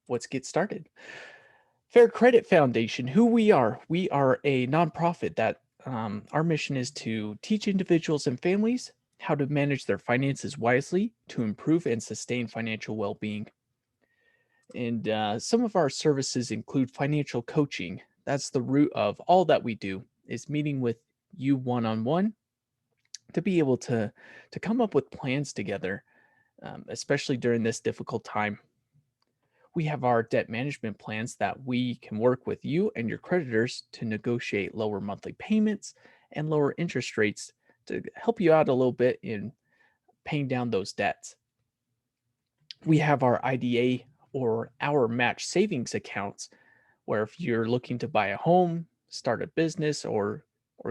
let's get started. Fair Credit Foundation, who we are a nonprofit that our mission is to teach individuals and families how to manage their finances wisely to improve and sustain financial well being. And some of our services include financial coaching. That's the root of all that we do, is meeting with you one on one to be able to come up with plans together, especially during this difficult time. We have our debt management plans that we can work with you and your creditors to negotiate lower monthly payments and lower interest rates to help you out a little bit in paying down those debts. We have our IDA or our match savings accounts where if you're looking to buy a home, start a business or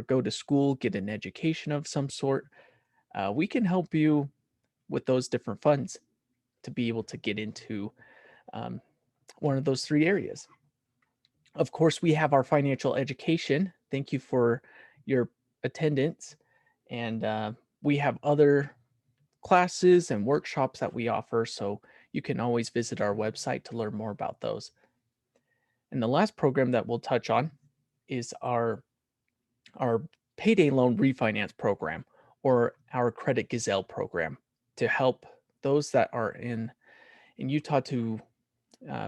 go to school, get an education of some sort, we can help you with those different funds to be able to get into um, one of those three areas. Of course, we have our financial education. Thank you for your attendance. And we have other classes and workshops that we offer. So you can always visit our website to learn more about those. And the last program that we'll touch on is our payday loan refinance program or our Credit Gazelle program to help those that are in Utah to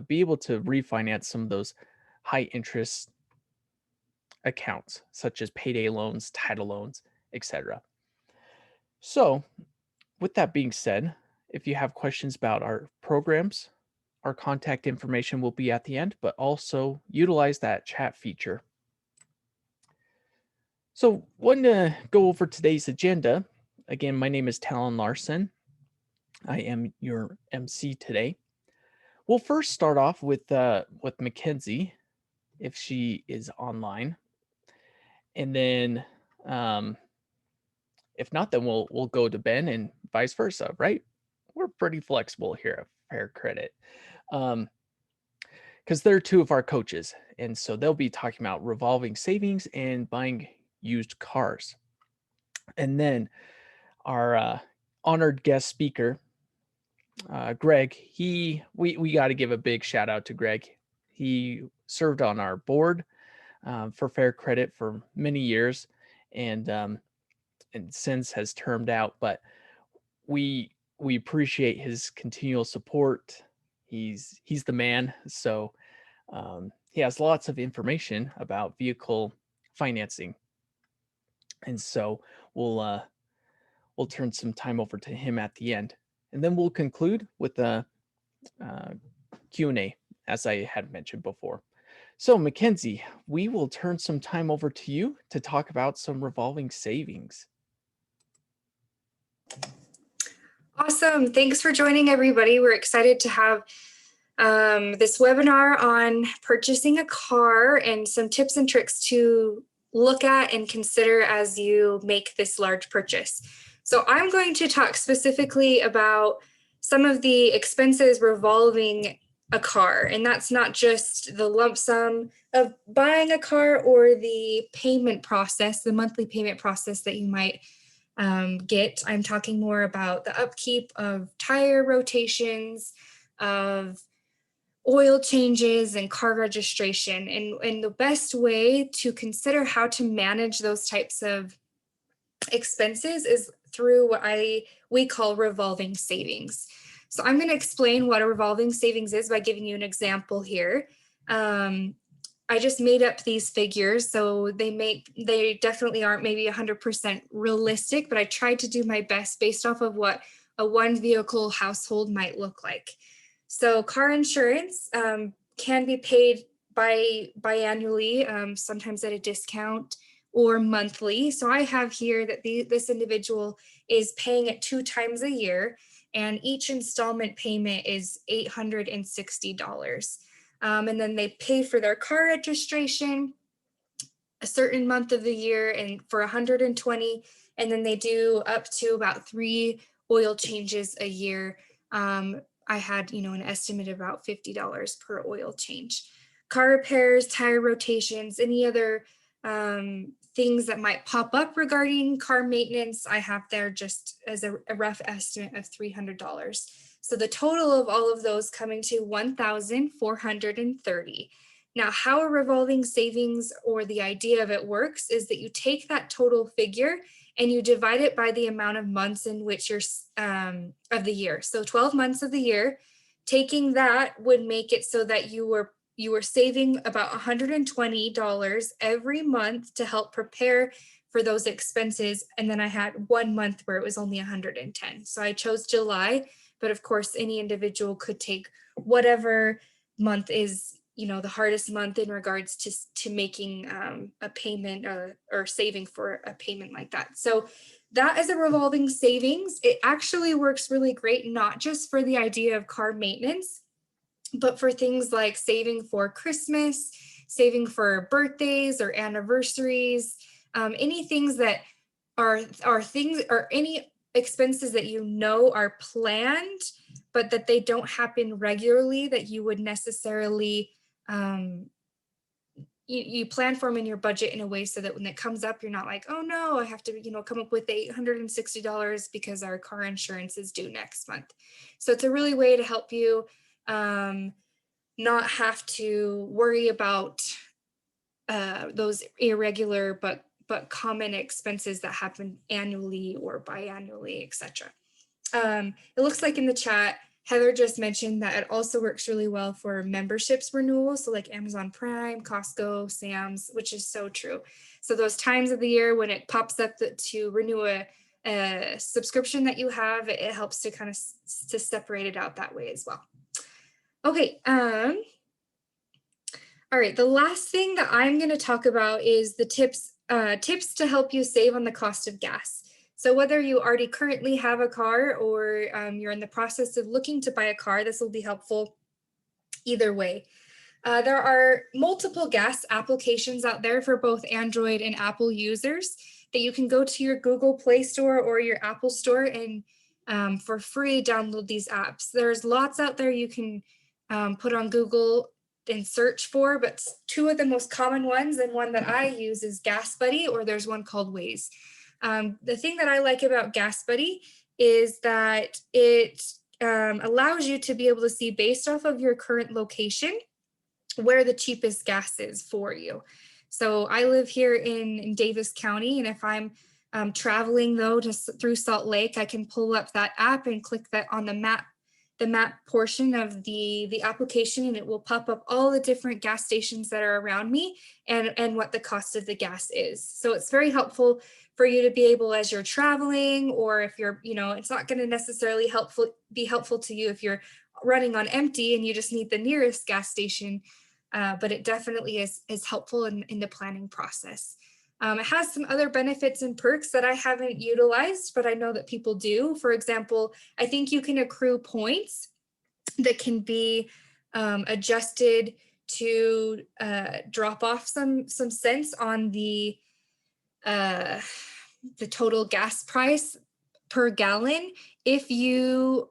be able to refinance some of those high interest accounts, such as payday loans, title loans, etc. So, with that being said, if you have questions about our programs, our contact information will be at the end, but also utilize that chat feature. So, want to go over today's agenda. Again, my name is Talon Larson. I am your MC today. We'll first start off with Mackenzie, if she is online, and then um, if not, then we'll go to Ben and vice versa, right? We're pretty flexible here at Fair Credit. Because they're two of our coaches. And so they'll be talking about revolving savings and buying used cars. And then our honored guest speaker, Greg, we got to give a big shout out to Greg. He served on our board for Fair Credit for many years, and since has termed out. But we appreciate his continual support. He's the man. So he has lots of information about vehicle financing, and so we'll turn some time over to him at the end, and then we'll conclude with a uh, Q&A, as I had mentioned before. So, Mackenzie, we will turn some time over to you to talk about some revolving savings. Awesome. Thanks for joining, everybody. We're excited to have this webinar on purchasing a car and some tips and tricks to look at and consider as you make this large purchase. So I'm going to talk specifically about some of the expenses revolving a car, and that's not just the lump sum of buying a car or the payment process, the monthly payment process that you might get. I'm talking more about the upkeep of tire rotations, of oil changes and car registration, and the best way to consider how to manage those types of expenses is through what we call revolving savings. So I'm going to explain what a revolving savings is by giving you an example here. I just made up these figures, so they definitely aren't maybe 100% realistic, but I tried to do my best based off of what a one vehicle household might look like. So car insurance can be paid biannually, sometimes at a discount, or monthly. So I have here that this individual is paying it 2 times a year, and each installment payment is $860. And then they pay for their car registration a certain month of the year and for 120, and then they do up to about 3 oil changes a year. I had, an estimate of about $50 per oil change. Car repairs, tire rotations, any other things that might pop up regarding car maintenance, I have there just as a rough estimate of $300. So the total of all of those coming to 1,430. Now, how a revolving savings or the idea of it works is that you take that total figure and you divide it by the amount of months in which you're of the year. So 12 months of the year, taking that would make it so that you were saving about $120 every month to help prepare for those expenses. And then I had 1 month where it was only 110. So I chose July, but of course any individual could take whatever month is, you know, the hardest month in regards to making a payment or saving for a payment like that. So that is a revolving savings. It actually works really great, not just for the idea of car maintenance, but for things like saving for Christmas, saving for birthdays or anniversaries, any things that are things or any expenses that you know are planned, but that they don't happen regularly, that you would necessarily you plan for them in your budget in a way so that when it comes up, you're not like, oh no, I have to, you know, come up with $860 because our car insurance is due next month. So it's a really way to help you not have to worry about those irregular but common expenses that happen annually or biannually, etc. It looks like in the chat, Heather just mentioned that it also works really well for memberships renewal. So like Amazon Prime, Costco, Sam's, which is so true. So those times of the year when it pops up to renew a subscription that you have, it helps to kind of to separate it out that way as well. Okay. All right. The last thing that I'm going to talk about is the tips to help you save on the cost of gas. So whether you already currently have a car or you're in the process of looking to buy a car, this will be helpful either way. There are multiple gas applications out there for both Android and Apple users that you can go to your Google Play Store or your Apple Store and for free download these apps. There's lots out there you can put on Google and search for, but two of the most common ones and one that I use is Gas Buddy, or there's one called Waze. The thing that I like about Gas Buddy is that it allows you to be able to see based off of your current location where the cheapest gas is for you. So I live here in Davis County, and if I'm traveling though through Salt Lake, I can pull up that app and click that on the map portion of the application, and it will pop up all the different gas stations that are around me and what the cost of the gas is. So it's very helpful for you to be able, as you're traveling, or if you're, you know, it's not going to necessarily be helpful to you if you're running on empty and you just need the nearest gas station, but it definitely is helpful in the planning process. It has some other benefits and perks that I haven't utilized, but I know that people do. For example, I think you can accrue points that can be adjusted to drop off some cents on the total gas price per gallon if you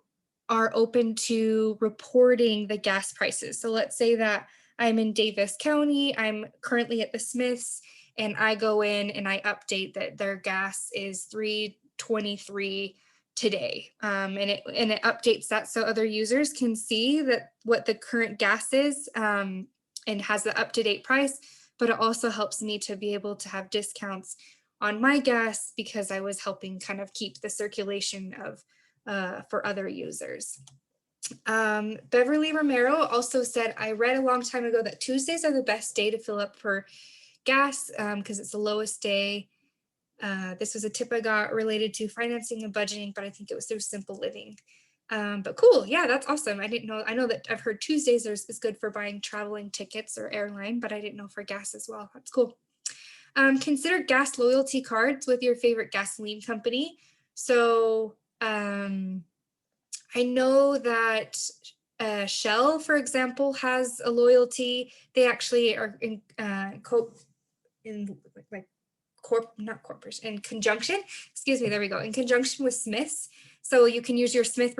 are open to reporting the gas prices. So let's say that I'm in Davis County, I'm currently at the Smiths, and I go in and I update that their gas is $3.23 today, and it updates that so other users can see that what the current gas is and has the up-to-date price. But it also helps me to be able to have discounts on my gas because I was helping kind of keep the circulation of for other users. Beverly Romero also said, I read a long time ago that Tuesdays are the best day to fill up for gas because it's the lowest day. This was a tip I got related to financing and budgeting, but I think it was through Simple Living. But cool, yeah, that's awesome. I didn't know. I know that I've heard Tuesdays is good for buying traveling tickets or airline, but I didn't know for gas as well. That's cool. Consider gas loyalty cards with your favorite gasoline company. So I know that Shell, for example, has a loyalty. They actually are in conjunction, excuse me, there we go, in conjunction with Smiths. So you can use your Smith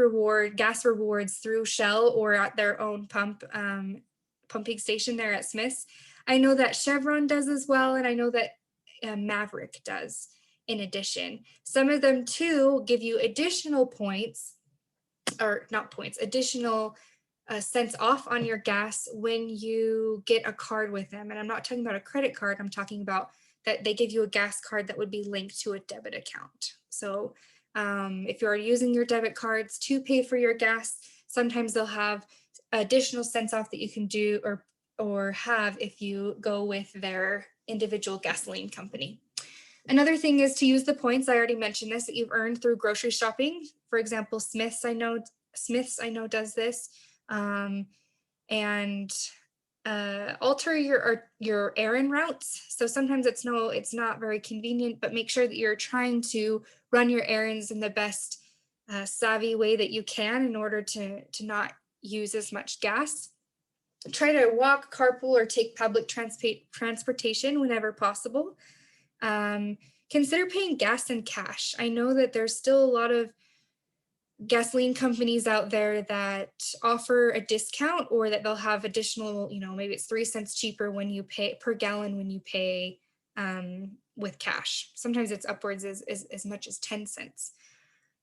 gas rewards through Shell or at their own pumping station there at Smiths. I know that Chevron does as well, and I know that Maverick does in addition. Some of them too give you additional points or not points, additional cents off on your gas when you get a card with them. And I'm not talking about a credit card. I'm talking about that they give you a gas card that would be linked to a debit account. So if you are using your debit cards to pay for your gas, sometimes they'll have additional cents off that you can do or have if you go with their individual gasoline company. Another thing is to use the points. I already mentioned this, that you've earned through grocery shopping. For example, Smith's I know does this. And alter your errand routes. So sometimes it's not very convenient, but make sure that you're trying to run your errands in the best savvy way that you can in order to not use as much gas. Try to walk, carpool, or take public transportation whenever possible. Consider paying gas in cash. I know that there's still a lot of gasoline companies out there that offer a discount, or that they'll have additional, maybe it's 3 cents cheaper when you pay per gallon when you pay with cash. Sometimes it's upwards as much as 10 cents.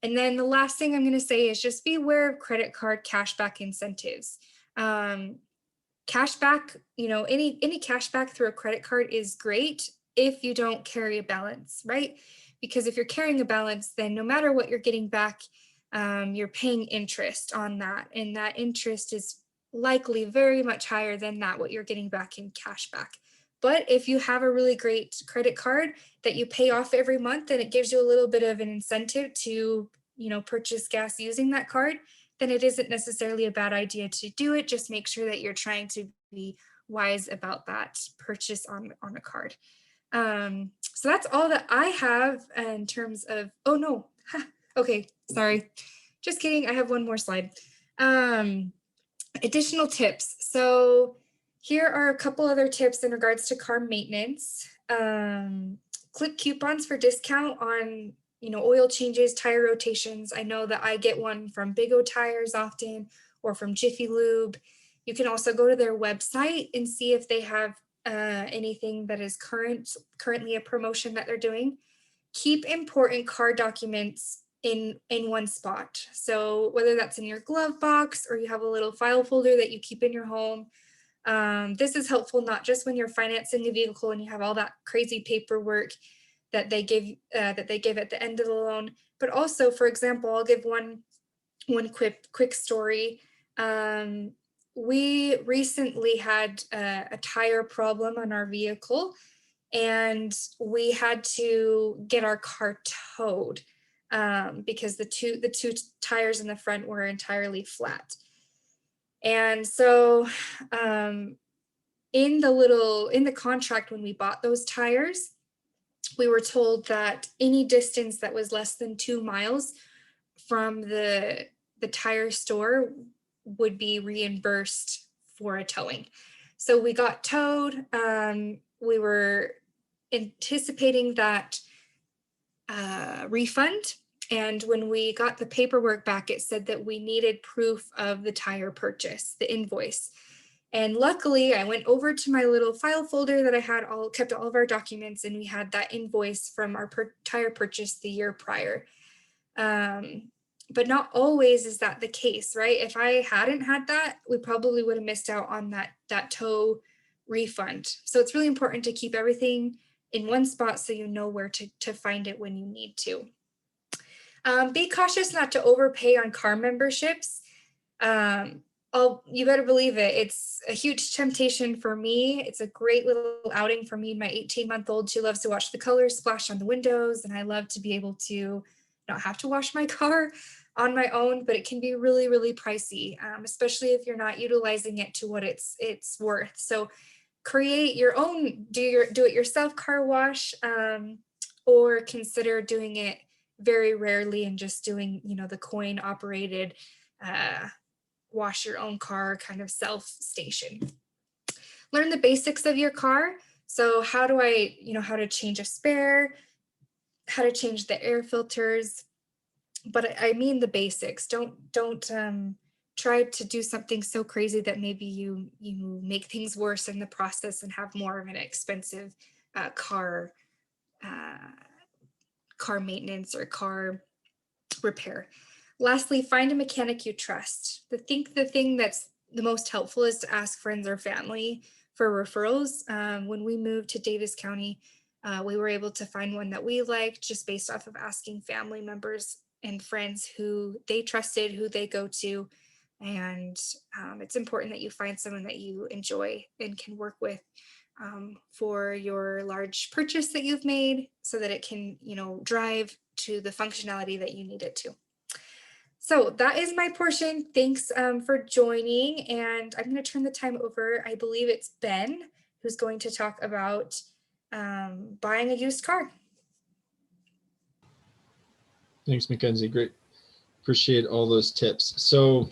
And then the last thing I'm going to say is just be aware of credit card cashback incentives. Cashback, any cashback through a credit card is great if you don't carry a balance, right? Because if you're carrying a balance, then no matter what you're getting back, you're paying interest on that. And that interest is likely very much higher than what you're getting back in cashback. But if you have a really great credit card that you pay off every month, and it gives you a little bit of an incentive to, purchase gas using that card, then it isn't necessarily a bad idea to do it. Just make sure that you're trying to be wise about that purchase on a card. So that's all that I have in terms of, oh no, okay, sorry. Just kidding, I have one more slide. Additional tips. So here are a couple other tips in regards to car maintenance. Click coupons for discount on oil changes, tire rotations. I know that I get one from Big O Tires often, or from Jiffy Lube. You can also go to their website and see if they have anything that is currently a promotion that they're doing. Keep important car documents in one spot. So whether that's in your glove box, or you have a little file folder that you keep in your home. This is helpful not just when you're financing a vehicle and you have all that crazy paperwork that they give at the end of the loan, but also, for example, I'll give one quick story. We recently had a tire problem on our vehicle, and we had to get our car towed because the two tires in the front were entirely flat. And so in the contract, when we bought those tires, we were told that any distance that was less than 2 miles from the tire store would be reimbursed for a towing. So we got towed. We were anticipating that refund. And when we got the paperwork back, it said that we needed proof of the tire purchase, the invoice. And luckily, I went over to my little file folder that I had kept all of our documents, and we had that invoice from our tire purchase the year prior. But not always is that the case, right? If I hadn't had that, we probably would have missed out on that tow refund. So it's really important to keep everything in one spot so you know where to find it when you need to. Be cautious not to overpay on car memberships. You better believe it. It's a huge temptation for me. It's a great little outing for me and my 18-month-old. She loves to watch the colors splash on the windows, and I love to be able to not have to wash my car on my own, but it can be really, really pricey, especially if you're not utilizing it to what it's worth. So create your own, do it yourself car wash, or consider doing it very rarely and just doing, the coin operated wash your own car kind of self station. Learn the basics of your car. So how to change a spare, how to change the air filters, but I mean the basics. Don't try to do something so crazy that maybe you make things worse in the process and have more of an expensive car maintenance or car repair. Lastly, find a mechanic you trust. The thing that's the most helpful is to ask friends or family for referrals. When we moved to Davis County, we were able to find one that we liked just based off of asking family members and friends who they trusted, who they go to. And it's important that you find someone that you enjoy and can work with for your large purchase that you've made so that it can, drive to the functionality that you need it to. So that is my portion. Thanks for joining. And I'm going to turn the time over. I believe it's Ben who's going to talk about buying a used car. Thanks, Mackenzie. Great. Appreciate all those tips. So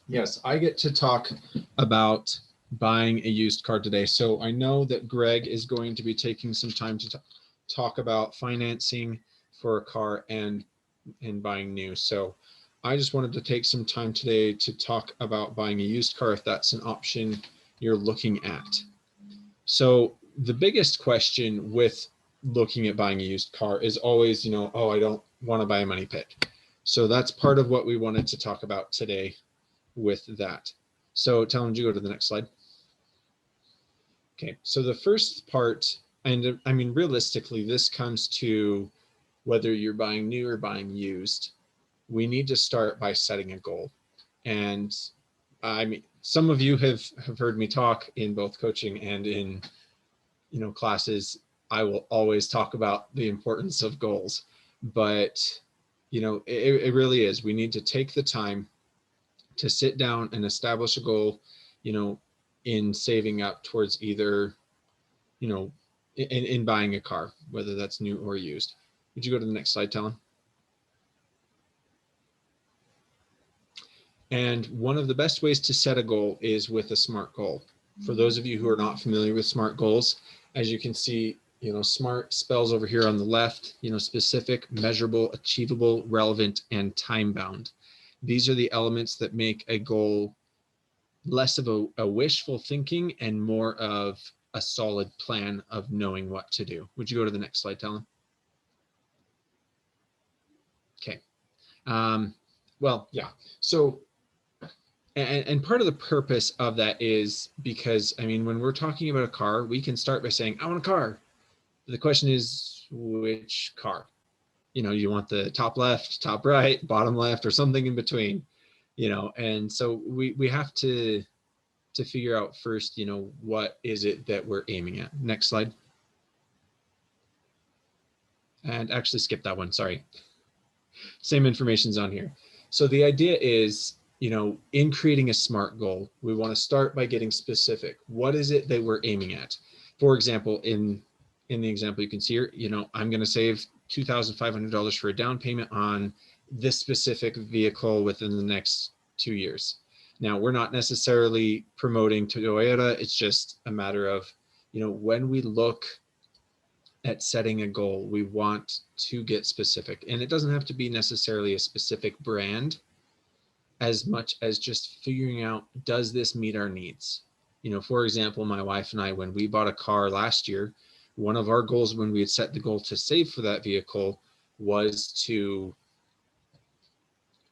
yes, I get to talk about buying a used car today. So I know that Greg is going to be taking some time to talk about financing for a car and buying new. So I just wanted to take some time today to talk about buying a used car if that's an option you're looking at. So the biggest question with looking at buying a used car is always, oh, I don't want to buy a money pit. So that's part of what we wanted to talk about today with that. So Talon, would you go to the next slide? Okay, so the first part, and I mean, realistically, this comes to whether you're buying new or buying used, we need to start by setting a goal. And I mean, some of you have heard me talk in both coaching and in, classes. I will always talk about the importance of goals, but, it really is. We need to take the time to sit down and establish a goal, in saving up towards either, in buying a car, whether that's new or used. Would you go to the next slide, Talon? And one of the best ways to set a goal is with a SMART goal. For those of you who are not familiar with SMART goals, as you can see, SMART spells over here on the left, specific, measurable, achievable, relevant, and time-bound. These are the elements that make a goal less of a wishful thinking and more of a solid plan of knowing what to do. Would you go to the next slide, Talon? Okay. Well, yeah. So, and part of the purpose of that is because, I mean, when we're talking about a car, we can start by saying, I want a car. The question is, which car? You want the top left, top right, bottom left, or something in between, and so we have to figure out first, what is it that we're aiming at. Next slide. And actually skip that one, sorry. Same information's on here. So the idea is, in creating a SMART goal, we want to start by getting specific. What is it that we're aiming at? For example, in the example you can see here, I'm going to save $2,500 for a down payment on this specific vehicle within the next 2 years. Now, we're not necessarily promoting Toyota. It's just a matter of, when we look at setting a goal, we want to get specific. And it doesn't have to be necessarily a specific brand as much as just figuring out, does this meet our needs? For example, my wife and I, when we bought a car last year, one of our goals when we had set the goal to save for that vehicle was to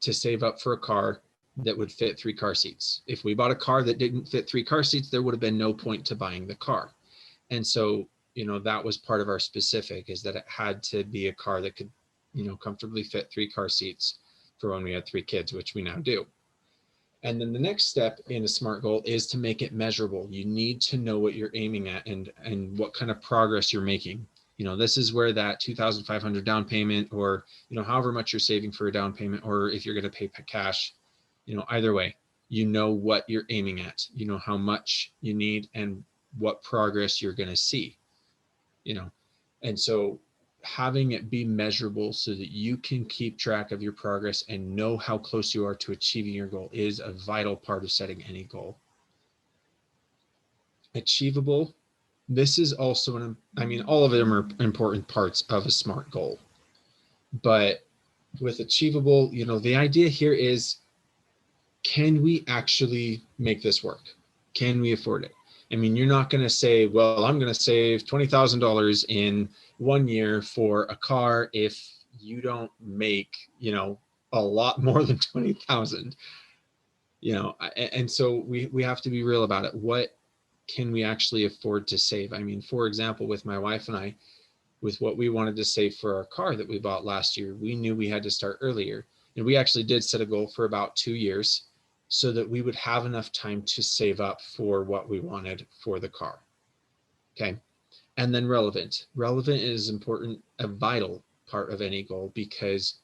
save up for a car that would fit 3 car seats. If we bought a car that didn't fit 3 car seats, there would have been no point to buying the car. And so, that was part of our specific, is that it had to be a car that could, comfortably fit 3 car seats for when we had 3 kids, which we now do. And then the next step in a SMART goal is to make it measurable. You need to know what you're aiming at and what kind of progress you're making. This is where that $2,500 down payment, or, however much you're saving for a down payment, or if you're going to pay cash, either way, what you're aiming at, how much you need and what progress you're going to see, and so having it be measurable so that you can keep track of your progress and know how close you are to achieving your goal is a vital part of setting any goal. Achievable. This is also all of them are important parts of a SMART goal, but with achievable, the idea here is, can we actually make this work? Can we afford it? You're not going to say, well, I'm going to save $20,000 in 1 year for a car if you don't make, a lot more than 20,000, and so we have to be real about it. What can we actually afford to save? I mean, for example, with my wife and I, with what we wanted to save for our car that we bought last year, we knew we had to start earlier. And we actually did set a goal for about 2 years so that we would have enough time to save up for what we wanted for the car. Okay. And then relevant. Relevant is important, a vital part of any goal, because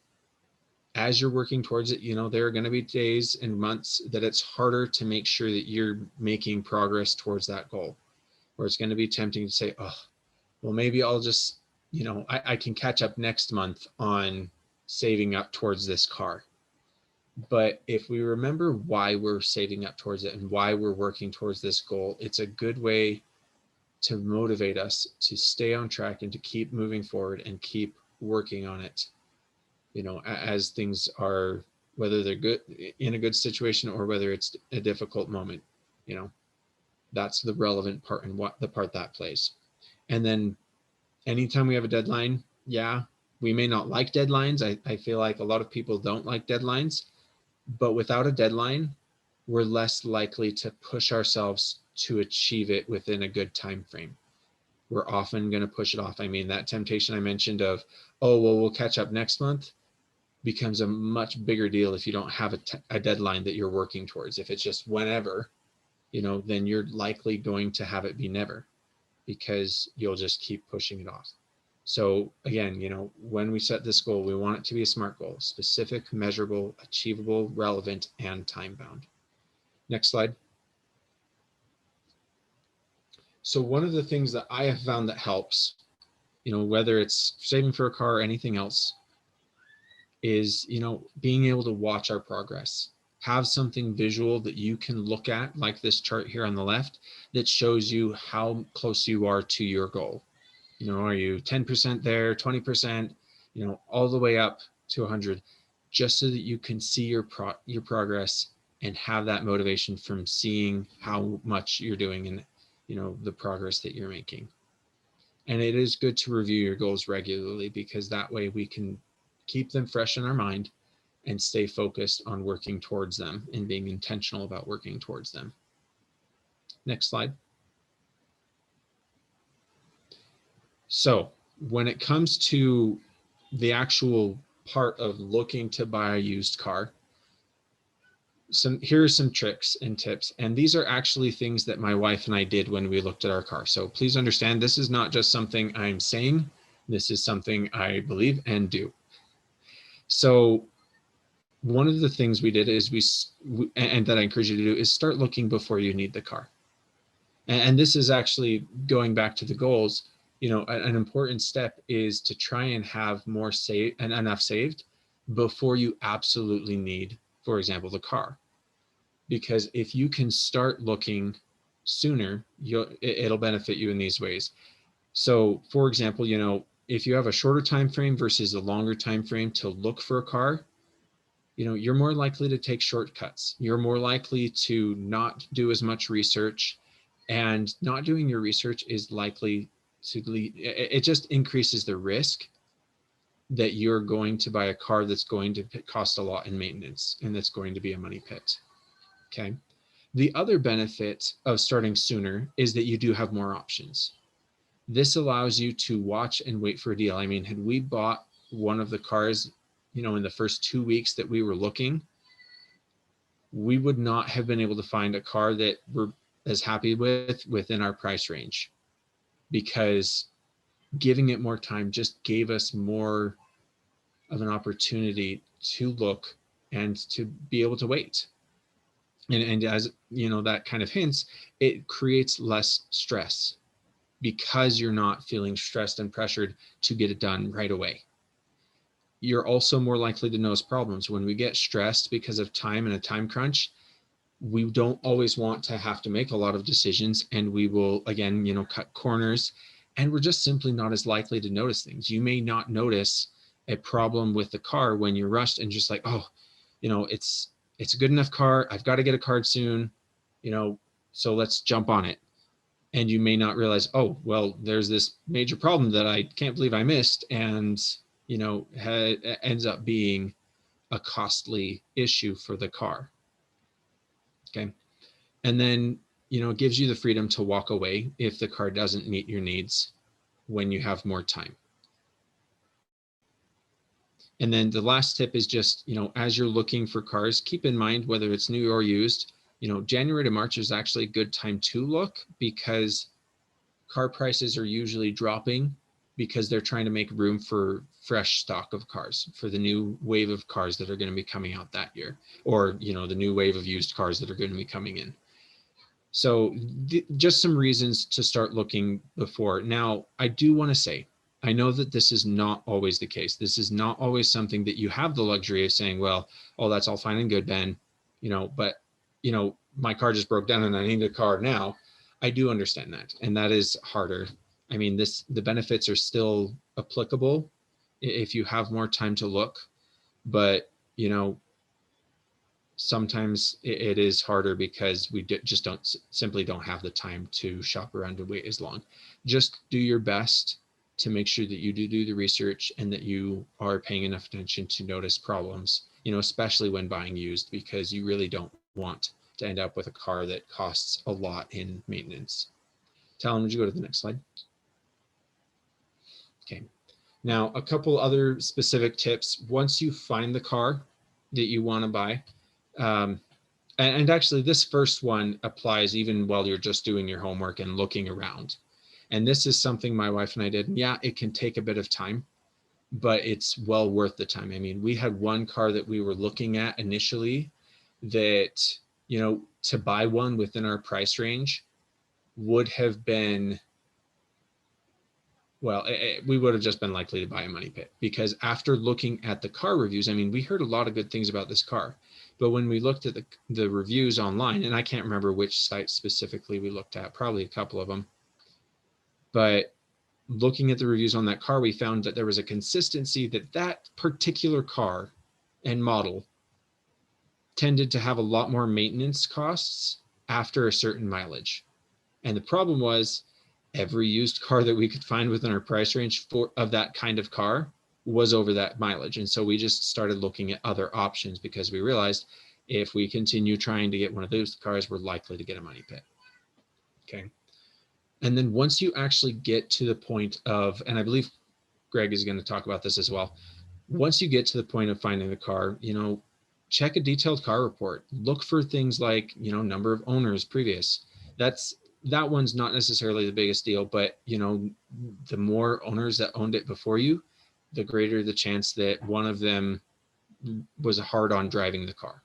as you're working towards it, there are going to be days and months that it's harder to make sure that you're making progress towards that goal, where it's going to be tempting to say, oh, well, maybe I'll just, I can catch up next month on saving up towards this car. But if we remember why we're saving up towards it and why we're working towards this goal, it's a good way to motivate us to stay on track and to keep moving forward and keep working on it, as things are, whether they're good in a good situation or whether it's a difficult moment. That's the relevant part and what the part that plays. And then anytime we have a deadline, we may not like deadlines. I feel like a lot of people don't like deadlines, but without a deadline, we're less likely to push ourselves to achieve it within a good time frame. We're often going to push it off. I mean, that temptation I mentioned of, oh, well, we'll catch up next month becomes a much bigger deal if you don't have a deadline that you're working towards. If it's just whenever, then you're likely going to have it be never, because you'll just keep pushing it off. So again, when we set this goal, we want it to be a SMART goal: specific, measurable, achievable, relevant, and time bound. Next slide. So one of the things that I have found that helps, whether it's saving for a car or anything else, is, being able to watch our progress. Have something visual that you can look at, like this chart here on the left, that shows you how close you are to your goal. Are you 10% there, 20%, all the way up to 100, just so that you can see your progress and have that motivation from seeing how much you're doing and, the progress that you're making. And it is good to review your goals regularly, because that way we can keep them fresh in our mind and stay focused on working towards them and being intentional about working towards them. Next slide. So when it comes to the part of looking to buy a used car, here are some tricks and tips. And these are actually things that my wife and I did when we looked at our car. So please understand, this is not just something I'm saying. This is something I believe and do. So one of the things we did is and that I encourage you to do, is start looking before you need the car. And this is actually going back to the goals. An important step is to try and have enough saved before you absolutely need, for example, the car. Because if you can start looking sooner, it'll benefit you in these ways. So for example, if you have a shorter time frame versus a longer time frame to look for a car, you're more likely to take shortcuts. You're more likely to not do as much research, and not doing your research is likely to lead, it just increases the risk that you're going to buy a car that's going to cost a lot in maintenance and that's going to be a money pit. Okay. The other benefit of starting sooner is that you do have more options. This allows you to watch and wait for a deal. I mean, had we bought one of the cars, in the first 2 weeks that we were looking, we would not have been able to find a car that we're as happy with within our price range, because giving it more time just gave us more of an opportunity to look and to be able to wait. And as that kind of hints, it creates less stress, because you're not feeling stressed and pressured to get it done right away. You're also more likely to notice problems. When we get stressed because of time and a time crunch, we don't always want to have to make a lot of decisions, and we will, again, cut corners, and we're just simply not as likely to notice things. You may not notice a problem with the car when you're rushed and just like, oh, it's a good enough car. I've got to get a car soon, so let's jump on it. And you may not realize, oh, well, there's this major problem that I can't believe I missed. And, ends up being a costly issue for the car. Okay. And then, it gives you the freedom to walk away if the car doesn't meet your needs when you have more time. And then the last tip is just, as you're looking for cars, keep in mind whether it's new or used, January to March is actually a good time to look because car prices are usually dropping because they're trying to make room for fresh stock of cars, for the new wave of cars that are going to be coming out that year, or, the new wave of used cars that are going to be coming in. So just some reasons to start looking before. Now, I do want to say, I know that this is not always the case. This is not always something that you have the luxury of saying, well, oh, that's all fine and good, Ben, but, my car just broke down and I need a car now. I do understand that. And that is harder. I mean, the benefits are still applicable if you have more time to look, but, sometimes it is harder because we just simply don't have the time to shop around and wait as long. Just do your best to make sure that you do the research and that you are paying enough attention to notice problems, especially when buying used, because you really don't want to end up with a car that costs a lot in maintenance. Talon, would you go to the next slide? Okay. Now, a couple other specific tips. Once you find the car that you want to buy, and actually this first one applies even while you're just doing your homework and looking around. And this is something my wife and I did. Yeah, it can take a bit of time, but it's well worth the time. I mean, we had one car that we were looking at initially that, to buy one within our price range would have been, well, we would have just been likely to buy a money pit, because after looking at the car reviews, I mean, we heard a lot of good things about this car, but when we looked at the reviews online, and I can't remember which site specifically we looked at, probably a couple of them, but looking at the reviews on that car, we found that there was a consistency that particular car and model tended to have a lot more maintenance costs after a certain mileage. And the problem was every used car that we could find within our price range of that kind of car was over that mileage. And so we just started looking at other options because we realized if we continue trying to get one of those cars, we're likely to get a money pit. Okay. And then once you actually get to the point of, and I believe Greg is going to talk about this as well. Once you get to the point of finding the car, check a detailed car report. Look for things like, number of owners previous. That one's not necessarily the biggest deal, but the more owners that owned it before you, the greater the chance that one of them was hard on driving the car.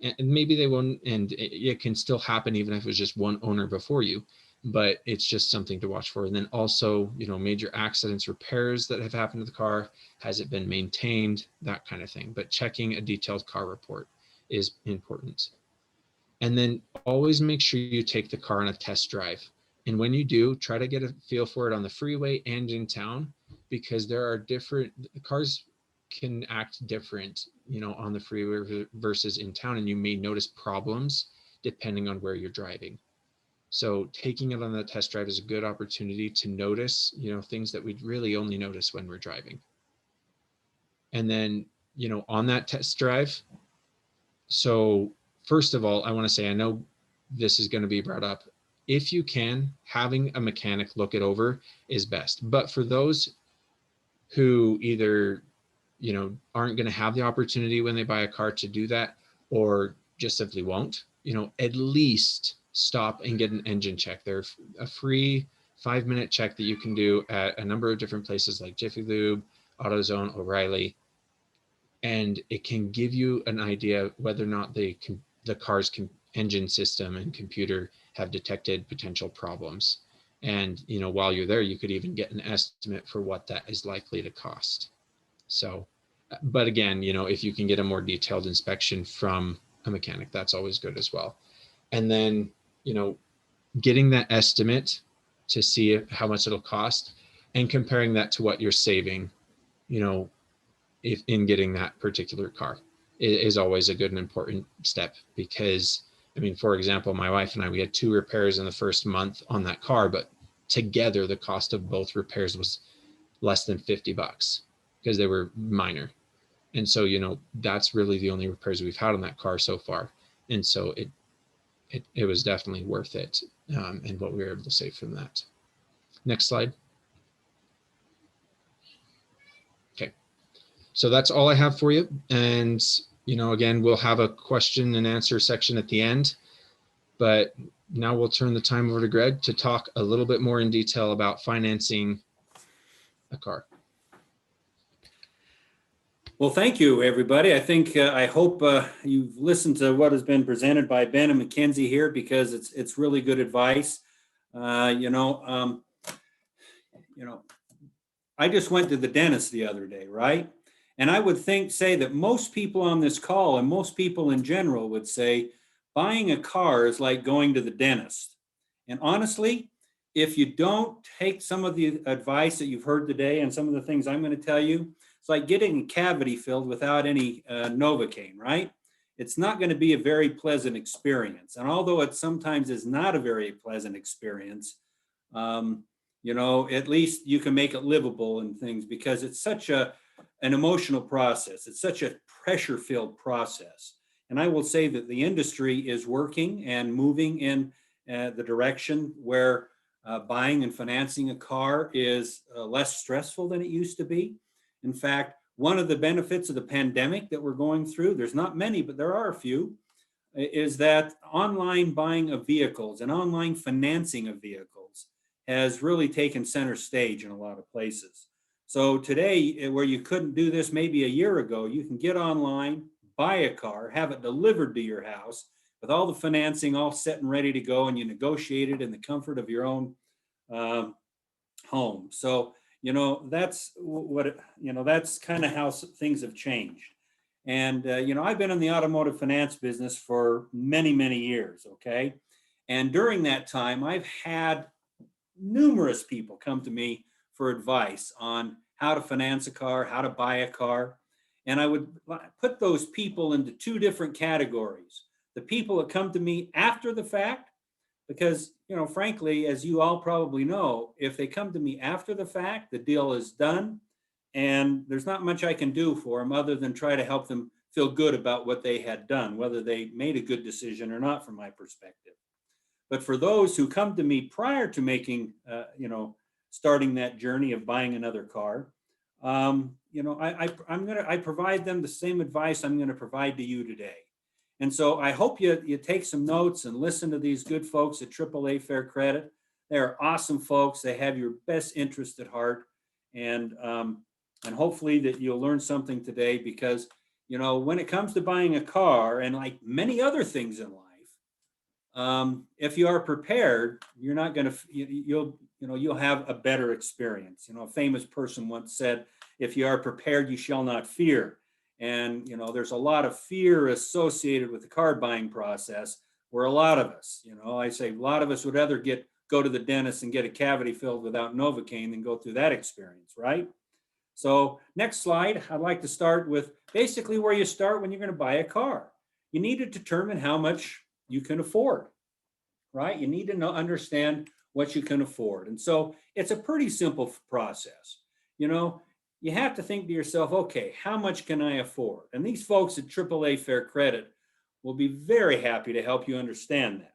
And maybe they won't, and it can still happen even if it was just one owner before you, but it's just something to watch for. And then also, major accidents, repairs that have happened to the car, has it been maintained, that kind of thing. But checking a detailed car report is important. And then always make sure you take the car on a test drive. And when you do, try to get a feel for it on the freeway and in town, because there are cars can act different, on the freeway versus in town. And you may notice problems depending on where you're driving. So taking it on the test drive is a good opportunity to notice, things that we'd really only notice when we're driving. And then, on that test drive. So first of all, I want to say, I know this is going to be brought up. If you can, having a mechanic look it over is best. But for those who either, aren't going to have the opportunity when they buy a car to do that, or just simply won't, at least stop and get an engine check. There's a free 5-minute check that you can do at a number of different places like Jiffy Lube, AutoZone, O'Reilly. And it can give you an idea whether or not the car's engine system and computer have detected potential problems. And, while you're there, you could even get an estimate for what that is likely to cost. So, but again, if you can get a more detailed inspection from a mechanic, that's always good as well. And then, getting that estimate to see how much it'll cost and comparing that to what you're saving, if in getting that particular car is always a good and important step. Because, for example, my wife and I, we had 2 repairs in the first month on that car, but together the cost of both repairs was less than $50 because they were minor. And so, that's really the only repairs we've had on that car so far. And so it was definitely worth it, and what we were able to save from that. Next slide. Okay, so that's all I have for you. And, again, we'll have a question and answer section at the end, but now we'll turn the time over to Greg to talk a little bit more in detail about financing a car. Well, thank you, everybody. I hope you've listened to what has been presented by Ben and Mackenzie here, because it's really good advice. I just went to the dentist the other day, right? And I would say that most people on this call and most people in general would say buying a car is like going to the dentist. And honestly, if you don't take some of the advice that you've heard today and some of the things I'm going to tell you, it's like getting a cavity filled without any Novocaine, right? It's not going to be a very pleasant experience. And although it sometimes is not a very pleasant experience, at least you can make it livable and things, because it's such an emotional process. It's such a pressure-filled process. And I will say that the industry is working and moving in the direction where buying and financing a car is less stressful than it used to be. In fact, one of the benefits of the pandemic that we're going through, there's not many, but there are a few, is that online buying of vehicles and online financing of vehicles has really taken center stage in a lot of places. So today, where you couldn't do this maybe a year ago, you can get online, buy a car, have it delivered to your house with all the financing all set and ready to go, and you negotiate it in the comfort of your own home. So, that's that's kind of how things have changed. And, I've been in the automotive finance business for many, many years. Okay. And during that time, I've had numerous people come to me for advice on how to finance a car, how to buy a car. And I would put those people into two different categories. The people that come to me after the fact, because, frankly, as you all probably know, if they come to me after the fact, the deal is done and there's not much I can do for them other than try to help them feel good about what they had done, whether they made a good decision or not, from my perspective. But for those who come to me prior to making, starting that journey of buying another car, I provide them the same advice I'm going to provide to you today. And so I hope you take some notes and listen to these good folks at AAA Fair Credit. They're awesome folks. They have your best interest at heart. And hopefully that you'll learn something today, because, when it comes to buying a car, and like many other things in life, if you are prepared, you're not going to, you'll have a better experience. A famous person once said, if you are prepared, you shall not fear. And, there's a lot of fear associated with the car buying process, where a lot of us, I say a lot of us would rather go to the dentist and get a cavity filled without Novocaine than go through that experience, right? So next slide, I'd like to start with basically where you start when you're going to buy a car. You need to determine how much you can afford, right? You need to understand what you can afford. And so it's a pretty simple process. You have to think to yourself, okay, how much can I afford? And these folks at AAA Fair Credit will be very happy to help you understand that,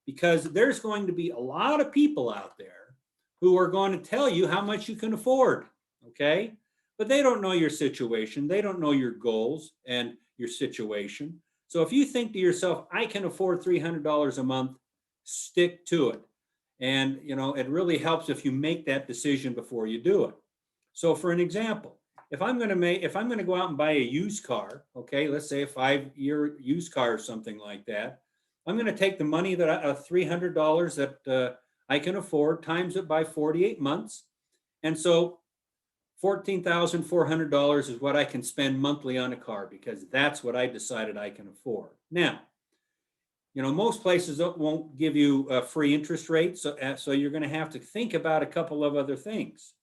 because there's going to be a lot of people out there who are going to tell you how much you can afford, okay? But they don't know your situation. They don't know your goals and your situation. So if you think to yourself, I can afford $300 a month, stick to it. And, it really helps if you make that decision before you do it. So for an example, if I'm going to go out and buy a used car, okay, let's say a 5-year used car or something like that, I'm going to take the money that $300 that I can afford, times it by 48 months. And so $14,400 is what I can spend monthly on a car, because that's what I decided I can afford. Now, most places won't give you a free interest rate. So you're going to have to think about a couple of other things.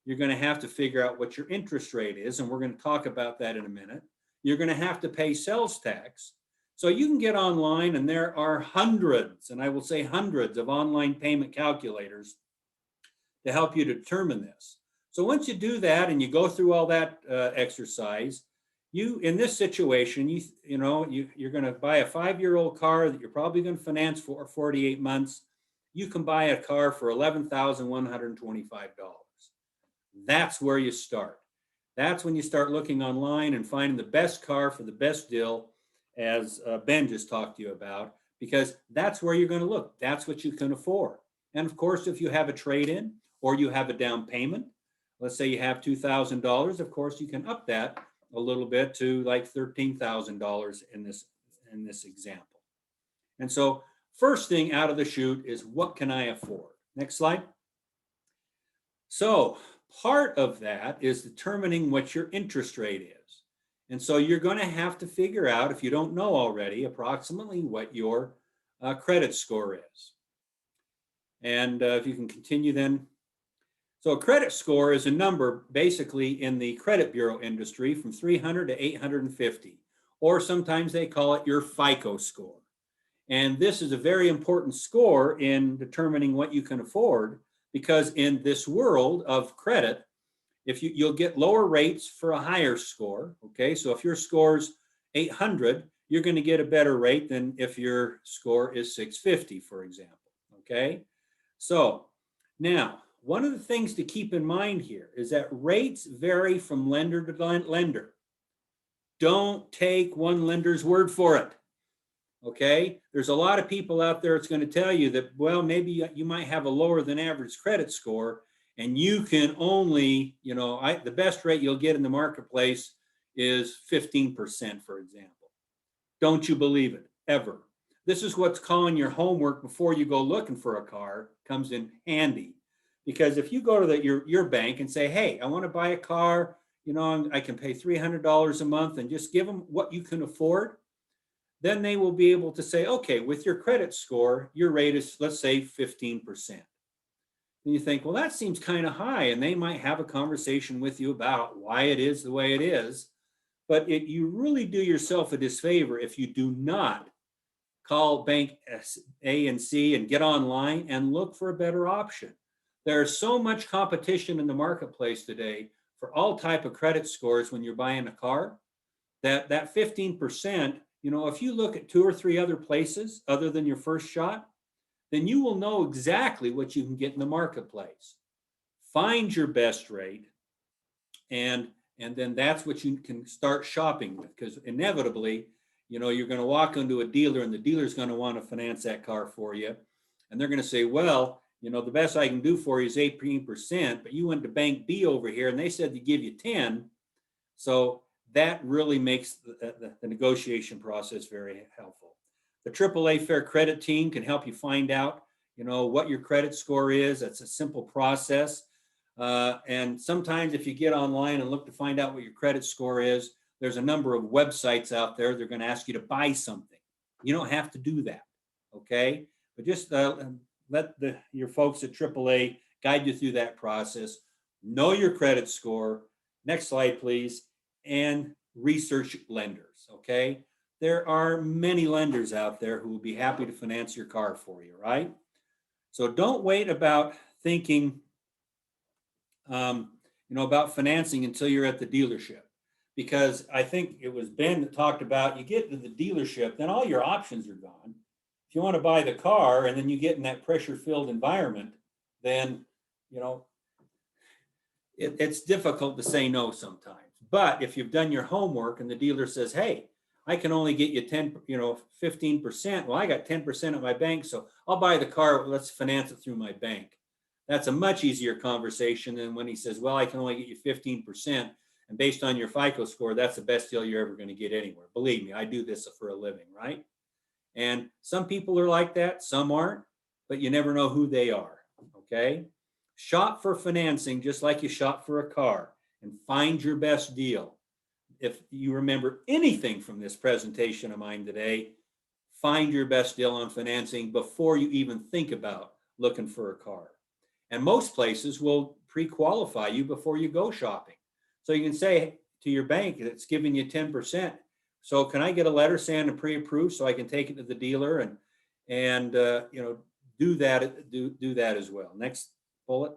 You're going to have to figure out what your interest rate is, and we're going to talk about that in a minute. You're going to have to pay sales tax. So you can get online, and there are hundreds, and I will say hundreds, of online payment calculators to help you determine this. So once you do that and you go through all that exercise, you, in this situation, you're going to buy a 5-year-old car that you're probably going to finance for 48 months. You can buy a car for $11,125. That's where you start. That's when you start looking online and finding the best car for the best deal, as Ben just talked to you about, because that's where you're going to look. That's what you can afford. And of course, if you have a trade-in or you have a down payment, let's say you have $2,000, of course, you can up that a little bit to like $13,000 in this example. And so first thing out of the chute is, what can I afford? Next slide. So part of that is determining what your interest rate is. And so you're going to have to figure out, if you don't know already, approximately what your credit score is. And if you can continue then. So a credit score is a number basically in the credit bureau industry from 300 to 850, or sometimes they call it your FICO score. And this is a very important score in determining what you can afford, because in this world of credit, if you'll get lower rates for a higher score. Okay, so if your score's 800, you're going to get a better rate than if your score is 650, for example. Okay, so now one of the things to keep in mind here is that rates vary from lender to lender. Don't take one lender's word for it. Okay, there's a lot of people out there that's going to tell you that, well, maybe you might have a lower than average credit score, and you can only, the best rate you'll get in the marketplace is 15%, for example. Don't you believe it, ever. This is what's calling your homework before you go looking for a car comes in handy. Because if you go to your bank and say, hey, I want to buy a car, I can pay $300 a month, and just give them what you can afford, then they will be able to say, okay, with your credit score, your rate is, let's say, 15%. And you think, well, that seems kind of high. And they might have a conversation with you about why it is the way it is. But you really do yourself a disfavor if you do not call bank A and C and get online and look for a better option. There's so much competition in the marketplace today for all type of credit scores when you're buying a car, that 15%, if you look at 2 or 3 other places other than your first shot, then you will know exactly what you can get in the marketplace. Find your best rate, and then that's what you can start shopping with, because inevitably, you're going to walk into a dealer and the dealer's going to want to finance that car for you. And they're going to say, well, the best I can do for you is 18%, but you went to bank B over here and they said to give you 10. So that really makes the negotiation process very helpful. The AAA Fair Credit team can help you find out, what your credit score is. That's a simple process. And sometimes if you get online and look to find out what your credit score is, there's a number of websites out there. They're going to ask you to buy something. You don't have to do that. Okay. But just let your folks at AAA guide you through that process. Know your credit score. Next slide, please. And research lenders. Okay. There are many lenders out there who will be happy to finance your car for you, right? So don't wait about thinking, about financing until you're at the dealership. Because I think it was Ben that talked about, you get to the dealership, then all your options are gone. If you want to buy the car and then you get in that pressure-filled environment, then, it's difficult to say no sometimes. But if you've done your homework and the dealer says, hey, I can only get you 15%. Well, I got 10% at my bank, so I'll buy the car. Let's finance it through my bank. That's a much easier conversation than when he says, well, I can only get you 15%. And based on your FICO score, that's the best deal you're ever going to get anywhere. Believe me, I do this for a living, right? And some people are like that, some aren't, but you never know who they are, okay? Shop for financing just like you shop for a car, and find your best deal. If you remember anything from this presentation of mine today, find your best deal on financing before you even think about looking for a car. And most places will pre-qualify you before you go shopping. So you can say to your bank that's giving you 10%. So can I get a letter saying I'm pre-approved so I can take it to the dealer and do that as well. Next bullet.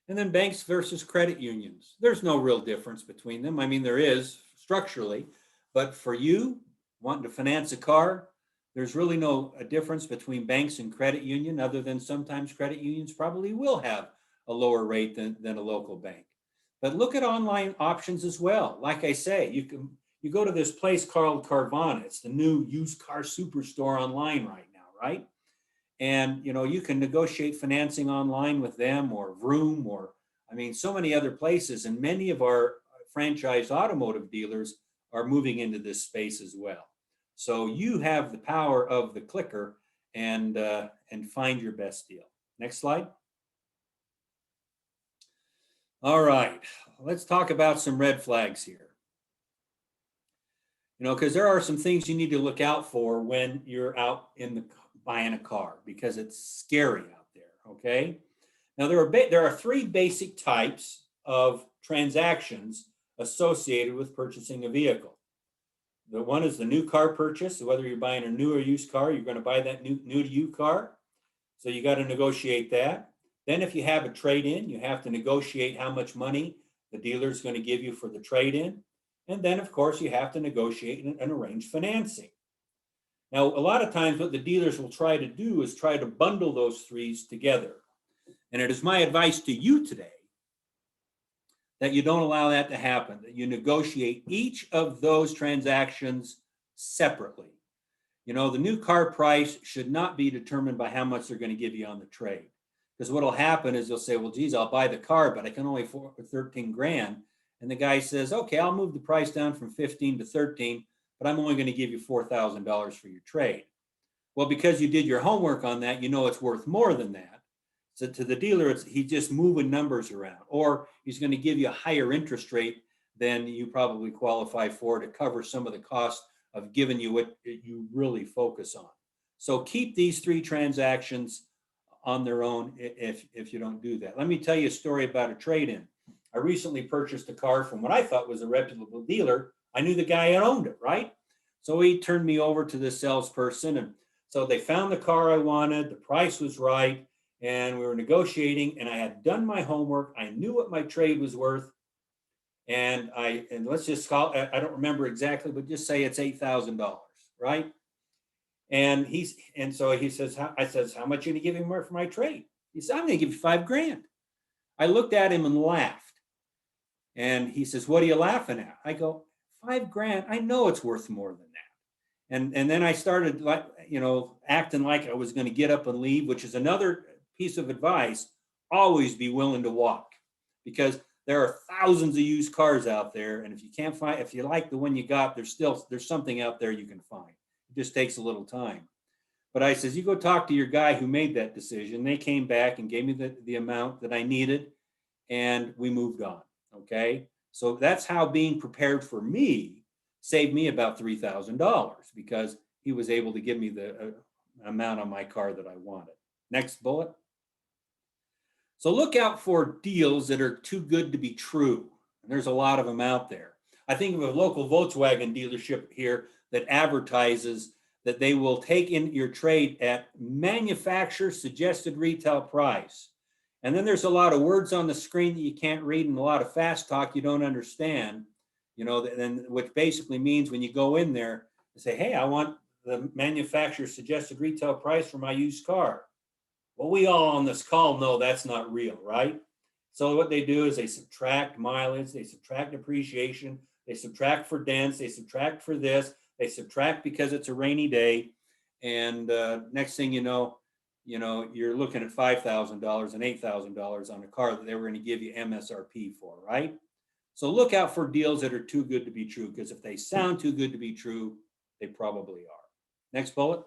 And then banks versus credit unions. There's no real difference between them. I mean, there is structurally, but for you wanting to finance a car, there's really no a difference between banks and credit union, other than sometimes credit unions probably will have a lower rate than a local bank. But look at online options as well. Like I say, you go to this place called Carvana. It's the new used car superstore online right now, right? And you can negotiate financing online with them, or Vroom, or I mean, so many other places. And many of our franchise automotive dealers are moving into this space as well. So you have the power of the clicker and find your best deal. Next slide. All right, let's talk about some red flags here. Because there are some things you need to look out for when you're out buying a car, because it's scary out there. Okay. Now there are three basic types of transactions associated with purchasing a vehicle. The one is the new car purchase. So whether you're buying a new or used car, you're going to buy that new to you car. So you got to negotiate that. Then if you have a trade-in, you have to negotiate how much money the dealer is going to give you for the trade-in. And then, of course, you have to negotiate and arrange financing. Now, a lot of times what the dealers will try to do is try to bundle those threes together. And it is my advice to you today that you don't allow that to happen, that you negotiate each of those transactions separately. The new car price should not be determined by how much they're going to give you on the trade. Because what will happen is they'll say, well, geez, I'll buy the car, but I can only afford 13 grand. And the guy says, okay, I'll move the price down from 15 to 13, but I'm only going to give you $4,000 for your trade. Well, because you did your homework on that, it's worth more than that. So to the dealer, he's just moving numbers around, or he's going to give you a higher interest rate than you probably qualify for to cover some of the cost of giving you what you really focus on. So keep these three transactions on their own if you don't do that. Let me tell you a story about a trade-in. I recently purchased a car from what I thought was a reputable dealer. I knew the guy had owned it, right? So he turned me over to the salesperson. And so they found the car I wanted. The price was right. And we were negotiating, and I had done my homework. I knew what my trade was worth. And let's just call it, I don't remember exactly, but just say it's $8,000, right? And so he says, I says, how much are you going to give him for my trade? He said, I'm going to give you $5 grand. I looked at him and laughed. And he says, what are you laughing at? I go, $5 grand. I know it's worth more than that. And then I started acting like I was going to get up and leave, which is another piece of advice. Always be willing to walk, because there are thousands of used cars out there. And if you like the one you got, there's something out there you can find. It just takes a little time. But I says, you go talk to your guy who made that decision. They came back and gave me the amount that I needed, and we moved on. Okay. So that's how being prepared for me saved me about $3,000, because he was able to give me the amount on my car that I wanted. Next bullet. So look out for deals that are too good to be true. And there's a lot of them out there. I think of a local Volkswagen dealership here that advertises that they will take in your trade at manufacturer suggested retail price. And then there's a lot of words on the screen that you can't read, and a lot of fast talk you don't understand, then which basically means when you go in there and say, hey, I want the manufacturer suggested retail price for my used car. Well, we all on this call know that's not real, right? So what they do is they subtract mileage, they subtract depreciation, they subtract for dents, they subtract for this, they subtract because it's a rainy day. And next thing you know, you're looking at $5,000 and $8,000 on a car that they were going to give you MSRP for, right? So look out for deals that are too good to be true, because if they sound too good to be true, they probably are. Next bullet.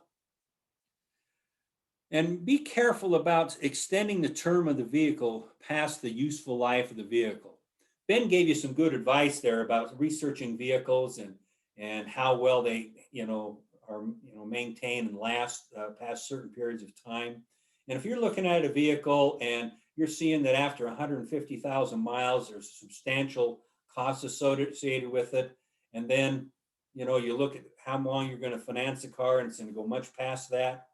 And be careful about extending the term of the vehicle past the useful life of the vehicle. Ben gave you some good advice there about researching vehicles and how well they, are maintained and last past certain periods of time. And if you're looking at a vehicle and you're seeing that after 150,000 miles, there's substantial costs associated with it, and then you look at how long you're going to finance a car and it's going to go much past that,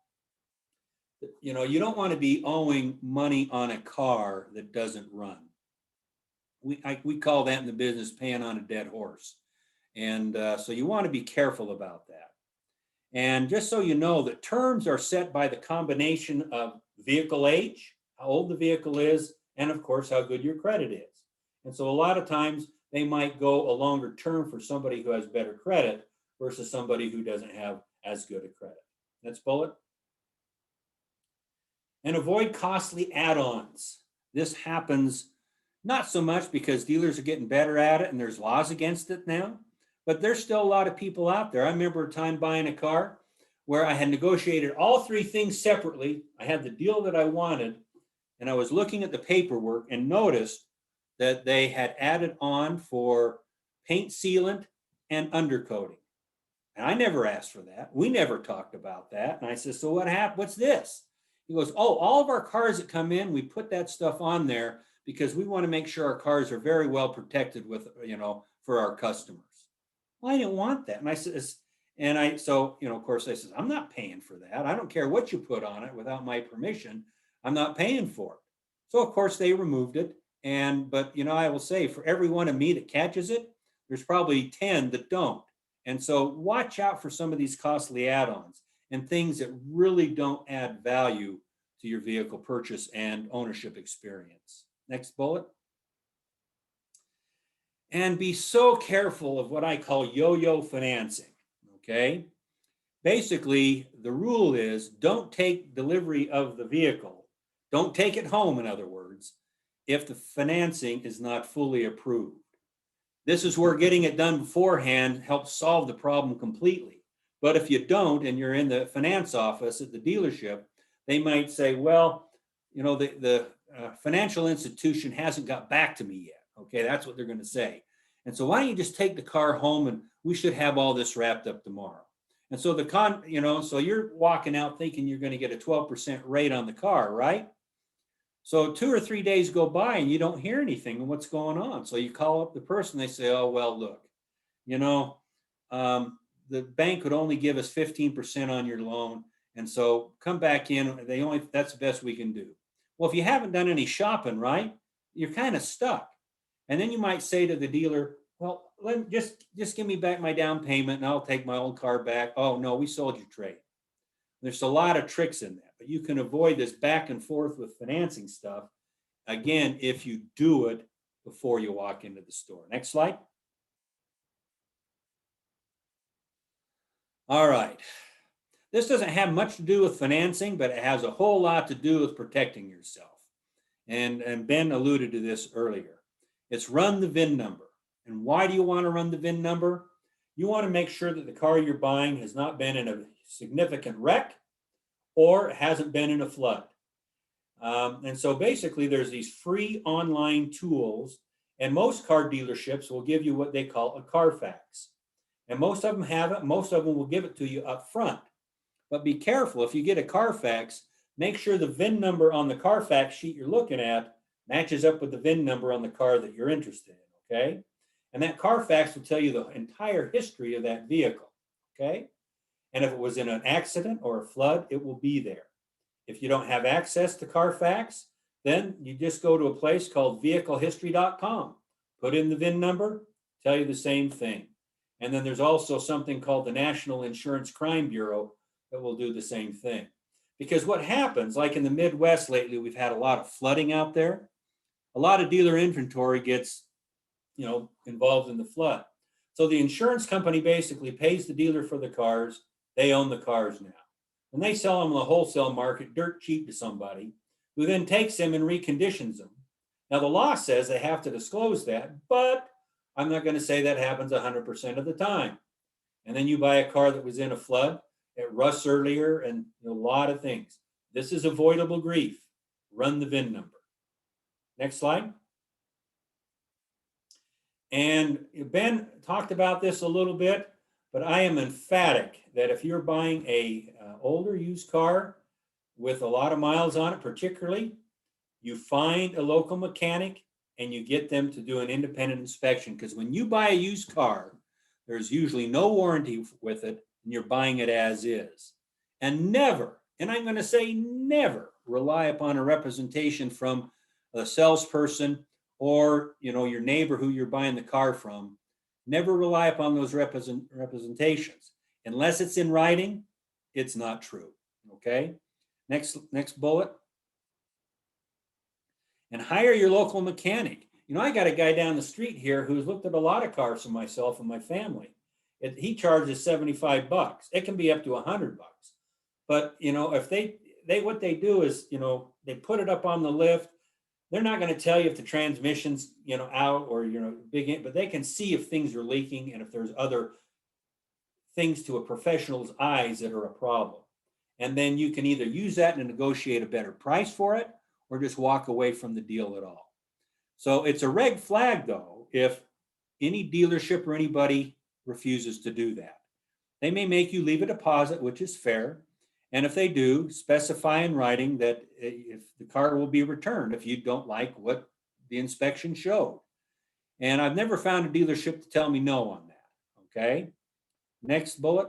You know, you don't want to be owing money on a car that doesn't run. We call that in the business paying on a dead horse. And so you want to be careful about that. And just so you know, the terms are set by the combination of vehicle age, how old the vehicle is, and of course, how good your credit is. And so a lot of times they might go a longer term for somebody who has better credit versus somebody who doesn't have as good a credit. Next bullet. And avoid costly add-ons. This happens not so much because dealers are getting better at it and there's laws against it now, but there's still a lot of people out there. I remember a time buying a car where I had negotiated all three things separately. I had the deal that I wanted, and I was looking at the paperwork and noticed that they had added on for paint sealant and undercoating. And I never asked for that. We never talked about that. And I said, so what happened? What's this? He goes, oh, all of our cars that come in, we put that stuff on there because we want to make sure our cars are very well protected with, for our customers. Well, I didn't want that. And I said, of course I said, I'm not paying for that. I don't care what you put on it without my permission. I'm not paying for it. So of course they removed it. But I will say for every one of me that catches it, there's probably 10 that don't. And so watch out for some of these costly add-ons and things that really don't add value to your vehicle purchase and ownership experience. Next bullet. And be so careful of what I call yo-yo financing, okay? Basically, the rule is don't take delivery of the vehicle. Don't take it home, in other words, if the financing is not fully approved. This is where getting it done beforehand helps solve the problem completely. But if you don't, and you're in the finance office at the dealership, they might say, well, the financial institution hasn't got back to me yet. Okay, that's what they're going to say. And so why don't you just take the car home and we should have all this wrapped up tomorrow. And so so you're walking out thinking you're going to get a 12% rate on the car, right? So 2 or 3 days go by and you don't hear anything and what's going on. So you call up the person, they say, oh, well, look, the bank would only give us 15% on your loan. And so come back in, that's the best we can do. Well, if you haven't done any shopping, right, you're kind of stuck. And then you might say to the dealer, well, just give me back my down payment and I'll take my old car back. Oh, no, we sold your trade. There's a lot of tricks in that, but you can avoid this back and forth with financing stuff, again, if you do it before you walk into the store. Next slide. All right. This doesn't have much to do with financing, but it has a whole lot to do with protecting yourself. And Ben alluded to this earlier. It's run the VIN number. And why do you want to run the VIN number? You want to make sure that the car you're buying has not been in a significant wreck or hasn't been in a flood. And so basically there's these free online tools, and most car dealerships will give you what they call a Carfax. And most of them have it. Most of them will give it to you up front. But be careful, if you get a Carfax, make sure the VIN number on the Carfax sheet you're looking at matches up with the VIN number on the car that you're interested in, okay? And that Carfax will tell you the entire history of that vehicle, okay? And if it was in an accident or a flood, it will be there. If you don't have access to Carfax, then you just go to a place called vehiclehistory.com, put in the VIN number, tell you the same thing. And then there's also something called the National Insurance Crime Bureau that will do the same thing. Because what happens, like in the Midwest lately, we've had a lot of flooding out there. A lot of dealer inventory gets, involved in the flood. So the insurance company basically pays the dealer for the cars. They own the cars now. And they sell them on the wholesale market dirt cheap to somebody who then takes them and reconditions them. Now, the law says they have to disclose that, but I'm not going to say that happens 100% of the time. And then you buy a car that was in a flood, it rusts earlier, and a lot of things. This is avoidable grief. Run the VIN number. Next slide. And Ben talked about this a little bit, but I am emphatic that if you're buying a older used car with a lot of miles on it, particularly, you find a local mechanic and you get them to do an independent inspection. Because when you buy a used car, there's usually no warranty with it, and you're buying it as is. And never, and I'm going to say never rely upon a representation from a salesperson or, your neighbor who you're buying the car from. Never rely upon those representations. Unless it's in writing, it's not true. Okay. Next bullet. And hire your local mechanic. I got a guy down the street here who's looked at a lot of cars for myself and my family. He charges $75. It can be up to $100. But if they what they do is they put it up on the lift. They're not going to tell you if the transmission's out or big, but they can see if things are leaking and if there's other things to a professional's eyes that are a problem. And then you can either use that and negotiate a better price for it, or just walk away from the deal at all. So it's a red flag, though, if any dealership or anybody refuses to do that. They may make you leave a deposit, which is fair. And if they do, specify in writing that if the car will be returned if you don't like what the inspection showed. And I've never found a dealership to tell me no on that. Okay. Next bullet.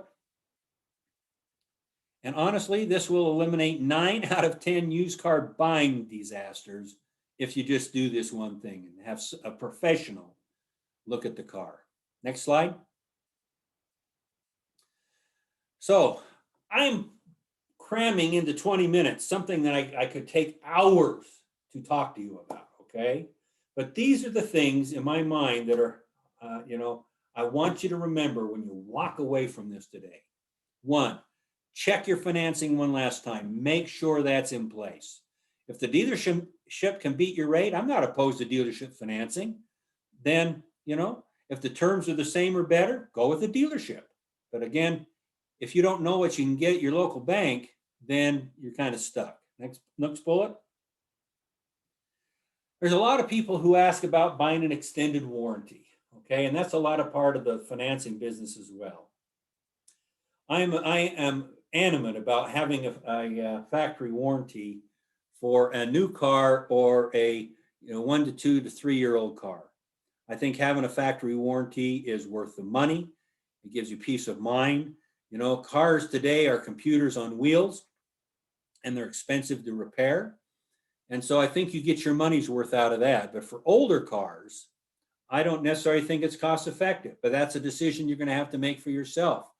And honestly, this will eliminate 9 out of 10 used car buying disasters if you just do this one thing and have a professional look at the car. Next slide. So I'm cramming into 20 minutes, something that I could take hours to talk to you about, okay? But these are the things in my mind that are, I want you to remember when you walk away from this today. 1, check your financing one last time. Make sure that's in place. If the dealership can beat your rate, I'm not opposed to dealership financing. Then, if the terms are the same or better, go with the dealership. But again, if you don't know what you can get at your local bank, then you're kind of stuck. Next bullet. There's a lot of people who ask about buying an extended warranty, okay? And that's a lot of part of the financing business as well. I am adamant about having a factory warranty for a new car or a 1 to 2 to 3 year old car. I think having a factory warranty is worth the money. It gives you peace of mind. Cars today are computers on wheels and they're expensive to repair. And so I think you get your money's worth out of that. But for older cars, I don't necessarily think it's cost effective, but that's a decision you're going to have to make for yourself.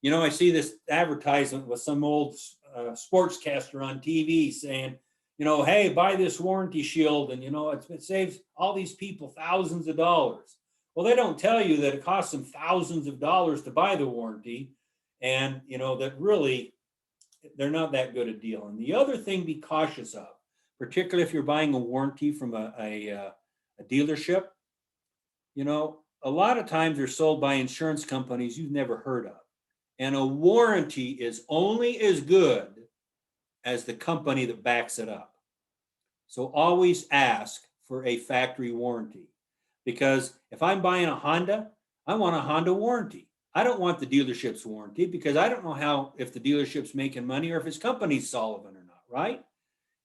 I see this advertisement with some old sportscaster on TV saying, hey, buy this warranty shield and, it saves all these people thousands of dollars. Well, they don't tell you that it costs them thousands of dollars to buy the warranty and, that really they're not that good a deal. And the other thing be cautious of, particularly if you're buying a warranty from a dealership, a lot of times they're sold by insurance companies you've never heard of. And a warranty is only as good as the company that backs it up. So always ask for a factory warranty, because if I'm buying a Honda, I want a Honda warranty. I don't want the dealership's warranty because I don't know if the dealership's making money or if his company's solvent or not, right?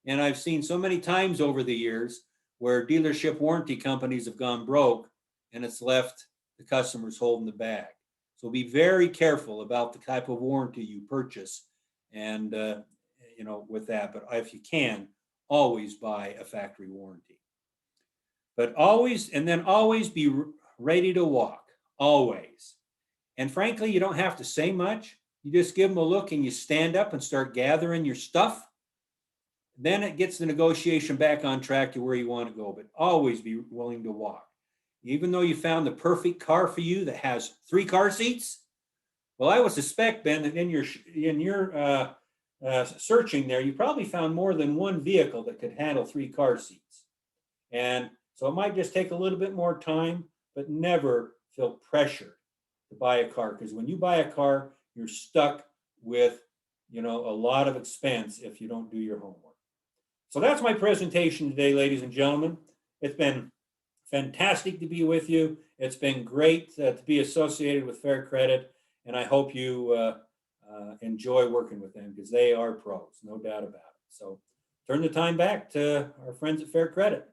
And I've seen so many times over the years where dealership warranty companies have gone broke and it's left the customers holding the bag. So be very careful about the type of warranty you purchase and, with that. But if you can, always buy a factory warranty. But always be ready to walk, always. And frankly, you don't have to say much. You just give them a look and you stand up and start gathering your stuff. Then it gets the negotiation back on track to where you want to go, but always be willing to walk. Even though you found the perfect car for you that has 3 car seats, well, I would suspect, Ben, that in your searching there, you probably found more than one vehicle that could handle 3 car seats. And so it might just take a little bit more time, but never feel pressured to buy a car, because when you buy a car, you're stuck with, a lot of expense if you don't do your homework. So that's my presentation today, ladies and gentlemen. It's been fantastic to be with you. It's been great to be associated with Fair Credit, and I hope you enjoy working with them because they are pros, no doubt about it. So turn the time back to our friends at Fair Credit.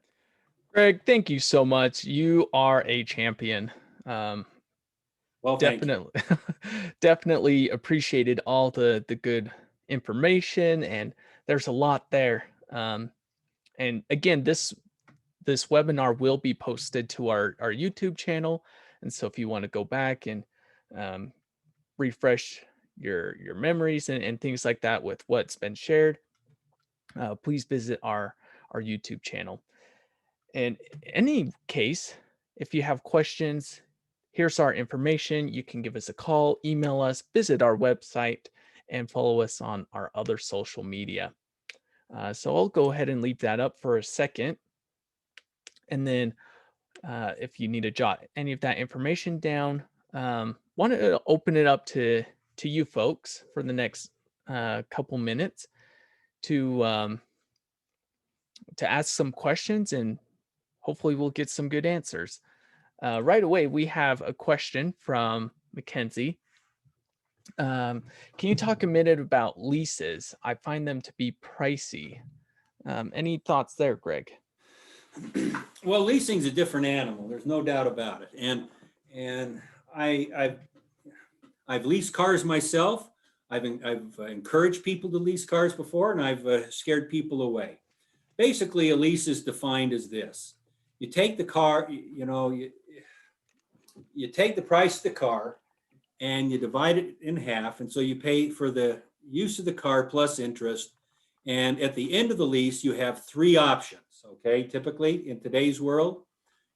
Greg, thank you so much. You are a champion. Well, definitely appreciated all the good information, and there's a lot there. And again, this webinar will be posted to our YouTube channel. And so if you want to go back and um, refresh your memories and things like that with what's been shared, please visit our YouTube channel. In any case, if you have questions, here's our information. You can give us a call, email us, visit our website, and follow us on our other social media. So I'll go ahead and leave that up for a second. And then if you need to jot any of that information down, want to open it up to you folks for the next couple minutes to ask some questions, and hopefully we'll get some good answers. Right away, we have a question from Mackenzie. Can you talk a minute about leases? I find them to be pricey. Any thoughts there, Greg? Well, leasing's a different animal. There's no doubt about it. And I've leased cars myself. I've encouraged people to lease cars before, and I've scared people away. Basically, a lease is defined as this: you take the car, you take the price of the car, and you divide it in half, and so you pay for the use of the car plus interest. And at the end of the lease, you have three options. Okay, typically in today's world,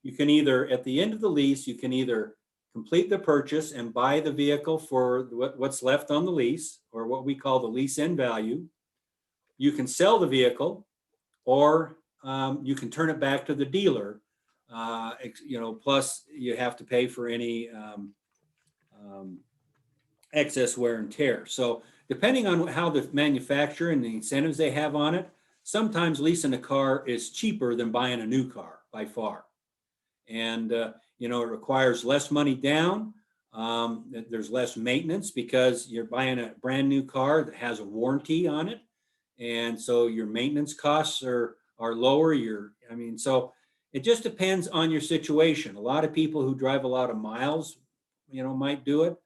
you can either, at the end of the lease, you can either complete the purchase and buy the vehicle for what's left on the lease, or what we call the lease end value. You can sell the vehicle, or you can turn it back to the dealer. Plus you have to pay for any excess wear and tear. So depending on how the manufacturer and the incentives they have on it, sometimes leasing a car is cheaper than buying a new car by far. And, it requires less money down. There's less maintenance because you're buying a brand new car that has a warranty on it. And so your maintenance costs are lower. So it just depends on your situation. A lot of people who drive a lot of miles, might do it.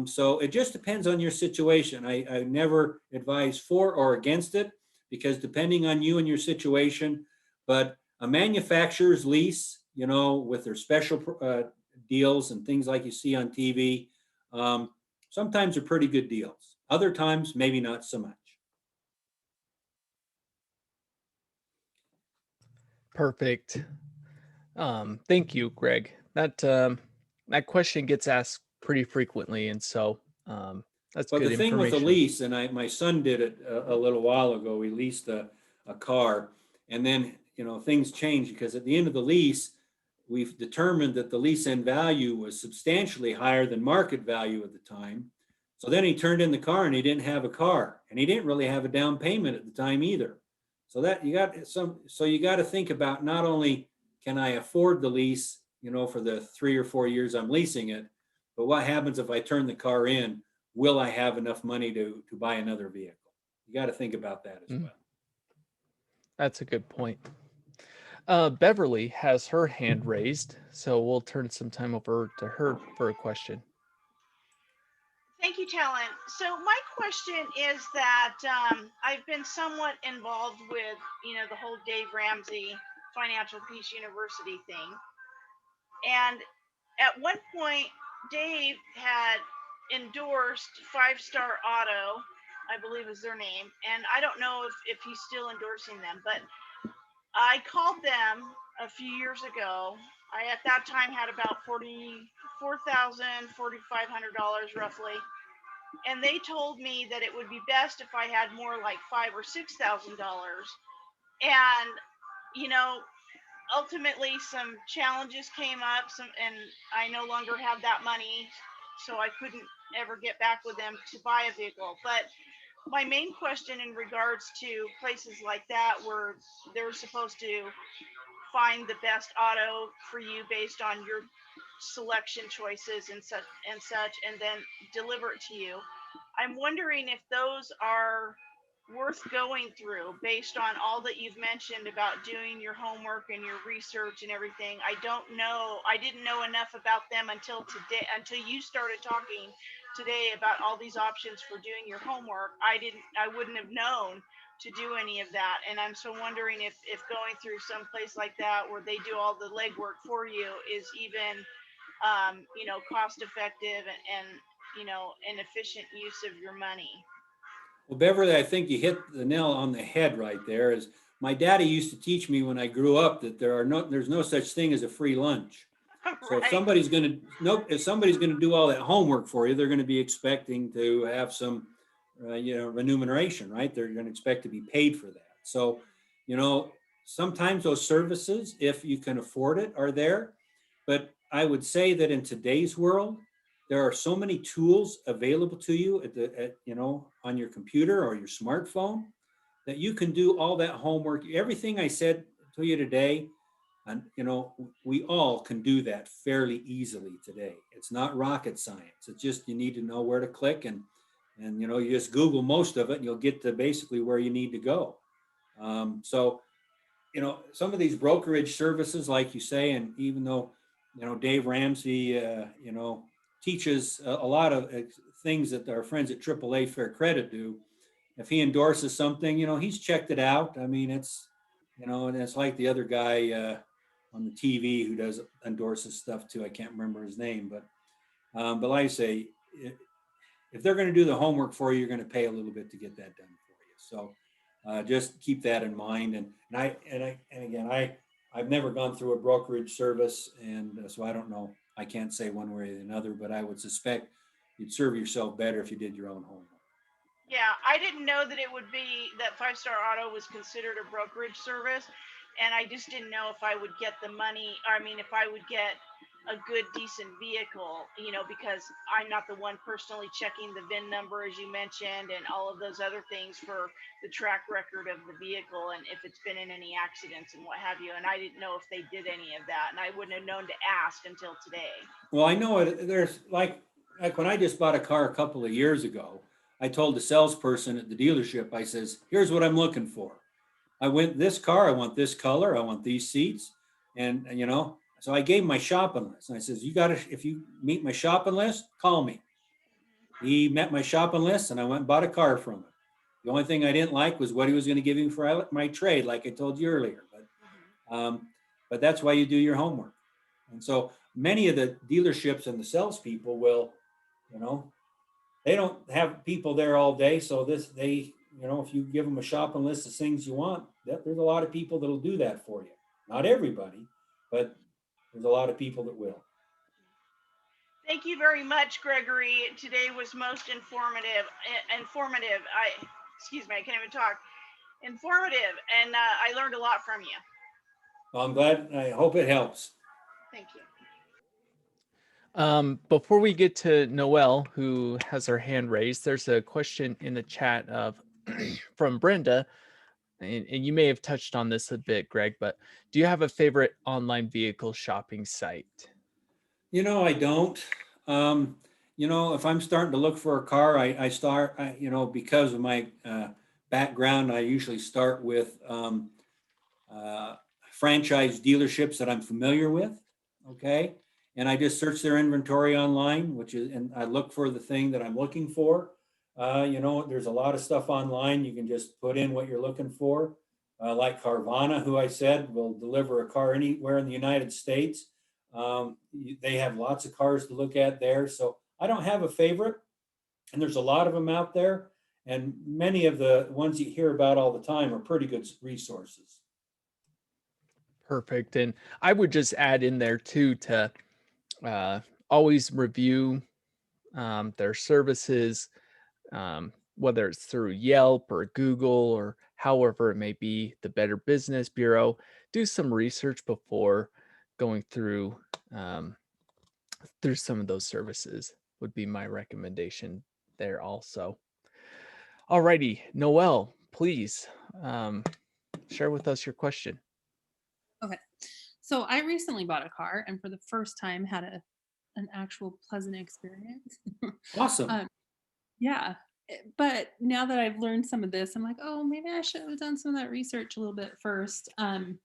So it just depends on your situation. I never advise for or against it, because depending on you and your situation, but a manufacturer's lease, with their special deals and things like you see on TV, sometimes are pretty good deals. Other times, maybe not so much. Perfect. Thank you, Greg. That question gets asked pretty frequently, and so that's But good the thing with the information. lease, and my son did it a little while ago. We leased a car, and then things changed, because at the end of the lease, we've determined that the lease end value was substantially higher than market value at the time. So then he turned in the car, and he didn't have a car, and he didn't really have a down payment at the time either. So that you got to think about, not only can I afford the lease, for the 3 or 4 years I'm leasing it, but what happens if I turn the car in? Will I have enough money to buy another vehicle? You got to think about that as well. That's a good point. Beverly has her hand raised, so we'll turn some time over to her for a question. Thank you, Talon. So my question is that I've been somewhat involved with, the whole Dave Ramsey Financial Peace University thing. And at one point, Dave had endorsed Five Star Auto, I believe is their name. And I don't know if he's still endorsing them, but I called them a few years ago. I, at that time, had about $44,000, $4,500 roughly. And they told me that it would be best if I had more like $5,000 or $6,000. And, ultimately some challenges came up, and I no longer had that money, so I couldn't ever get back with them to buy a vehicle. But my main question in regards to places like that, where they're supposed to find the best auto for you based on your selection choices and such, and then deliver it to you. I'm wondering if those are worth going through based on all that you've mentioned about doing your homework and your research and everything. I didn't know enough about them until today, until you started talking today about all these options for doing your homework, I wouldn't have known to do any of that. And I'm so wondering if going through some place like that where they do all the legwork for you is even, cost effective and, an efficient use of your money. Well, Beverly, I think you hit the nail on the head right there. Is my daddy used to teach me when I grew up that there's no such thing as a free lunch. So if Right. if somebody's gonna do all that homework for you, they're gonna be expecting to have some, remuneration, right? They're gonna expect to be paid for that. So, you know, sometimes those services, if you can afford it, are there. But I would say that in today's world, there are so many tools available to you on your computer or your smartphone that you can do all that homework. Everything I said to you today, and we all can do that fairly easily today. It's not rocket science. It's just you need to know where to click and you just Google most of it and you'll get to basically where you need to go. So some of these brokerage services, like you say, and even though Dave Ramsey teaches a lot of things that our friends at AAA Fair Credit do. If he endorses something, he's checked it out. I mean, and it's like the other guy on the TV who does endorses stuff too. I can't remember his name, but like I say, if they're going to do the homework for you, you're going to pay a little bit to get that done for you. So just keep that in mind. I've never gone through a brokerage service, and so I don't know. I can't say one way or another, but I would suspect you'd serve yourself better if you did your own homework. Yeah, I didn't know that it would be that Five Star Auto was considered a brokerage service. And I just didn't know if I would get the money, or I mean, if I would get a good, decent vehicle, because I'm not the one personally checking the VIN number, as you mentioned, and all of those other things for the track record of the vehicle and if it's been in any accidents and what have you. And I didn't know if they did any of that. And I wouldn't have known to ask until today. Well, I know it. There's like when I just bought a car a couple of years ago, I told the salesperson at the dealership, I says, "Here's what I'm looking for. I want this car. I want this color. I want these seats." And so I gave him my shopping list. And I says, if you meet my shopping list, call me. He met my shopping list and I went and bought a car from him. The only thing I didn't like was what he was going to give him for my trade, like I told you earlier. But that's why you do your homework. And so many of the dealerships and the salespeople will, they don't have people there all day. So if you give them a shopping list of things you want, there's a lot of people that'll do that for you. Not everybody, but there's a lot of people that will. Thank you very much, Gregory. Today was most informative. Excuse me, I can't even talk. Informative, and I learned a lot from you. Well, I'm glad. I hope it helps. Thank you. Before we get to Noelle, who has her hand raised, there's a question in the chat from Brenda, and you may have touched on this a bit, Greg, but do you have a favorite online vehicle shopping site? I don't. If I'm starting to look for a car, I start, because of my background, I usually start with franchise dealerships that I'm familiar with. Okay. And I just search their inventory online, and I look for the thing that I'm looking for. There's a lot of stuff online. You can just put in what you're looking for. Like Carvana, who I said will deliver a car anywhere in the United States. They have lots of cars to look at there. So I don't have a favorite, and there's a lot of them out there. And many of the ones you hear about all the time are pretty good resources. Perfect. And I would just add in there too to always review their services, whether it's through Yelp or Google or however it may be, the Better Business Bureau. Do some research before going through some of those services would be my recommendation there also. Alrighty, Noelle, please share with us your question. Okay. So I recently bought a car and for the first time had an actual pleasant experience. Awesome. Yeah. But now that I've learned some of this, I'm like, oh, maybe I should have done some of that research a little bit first. And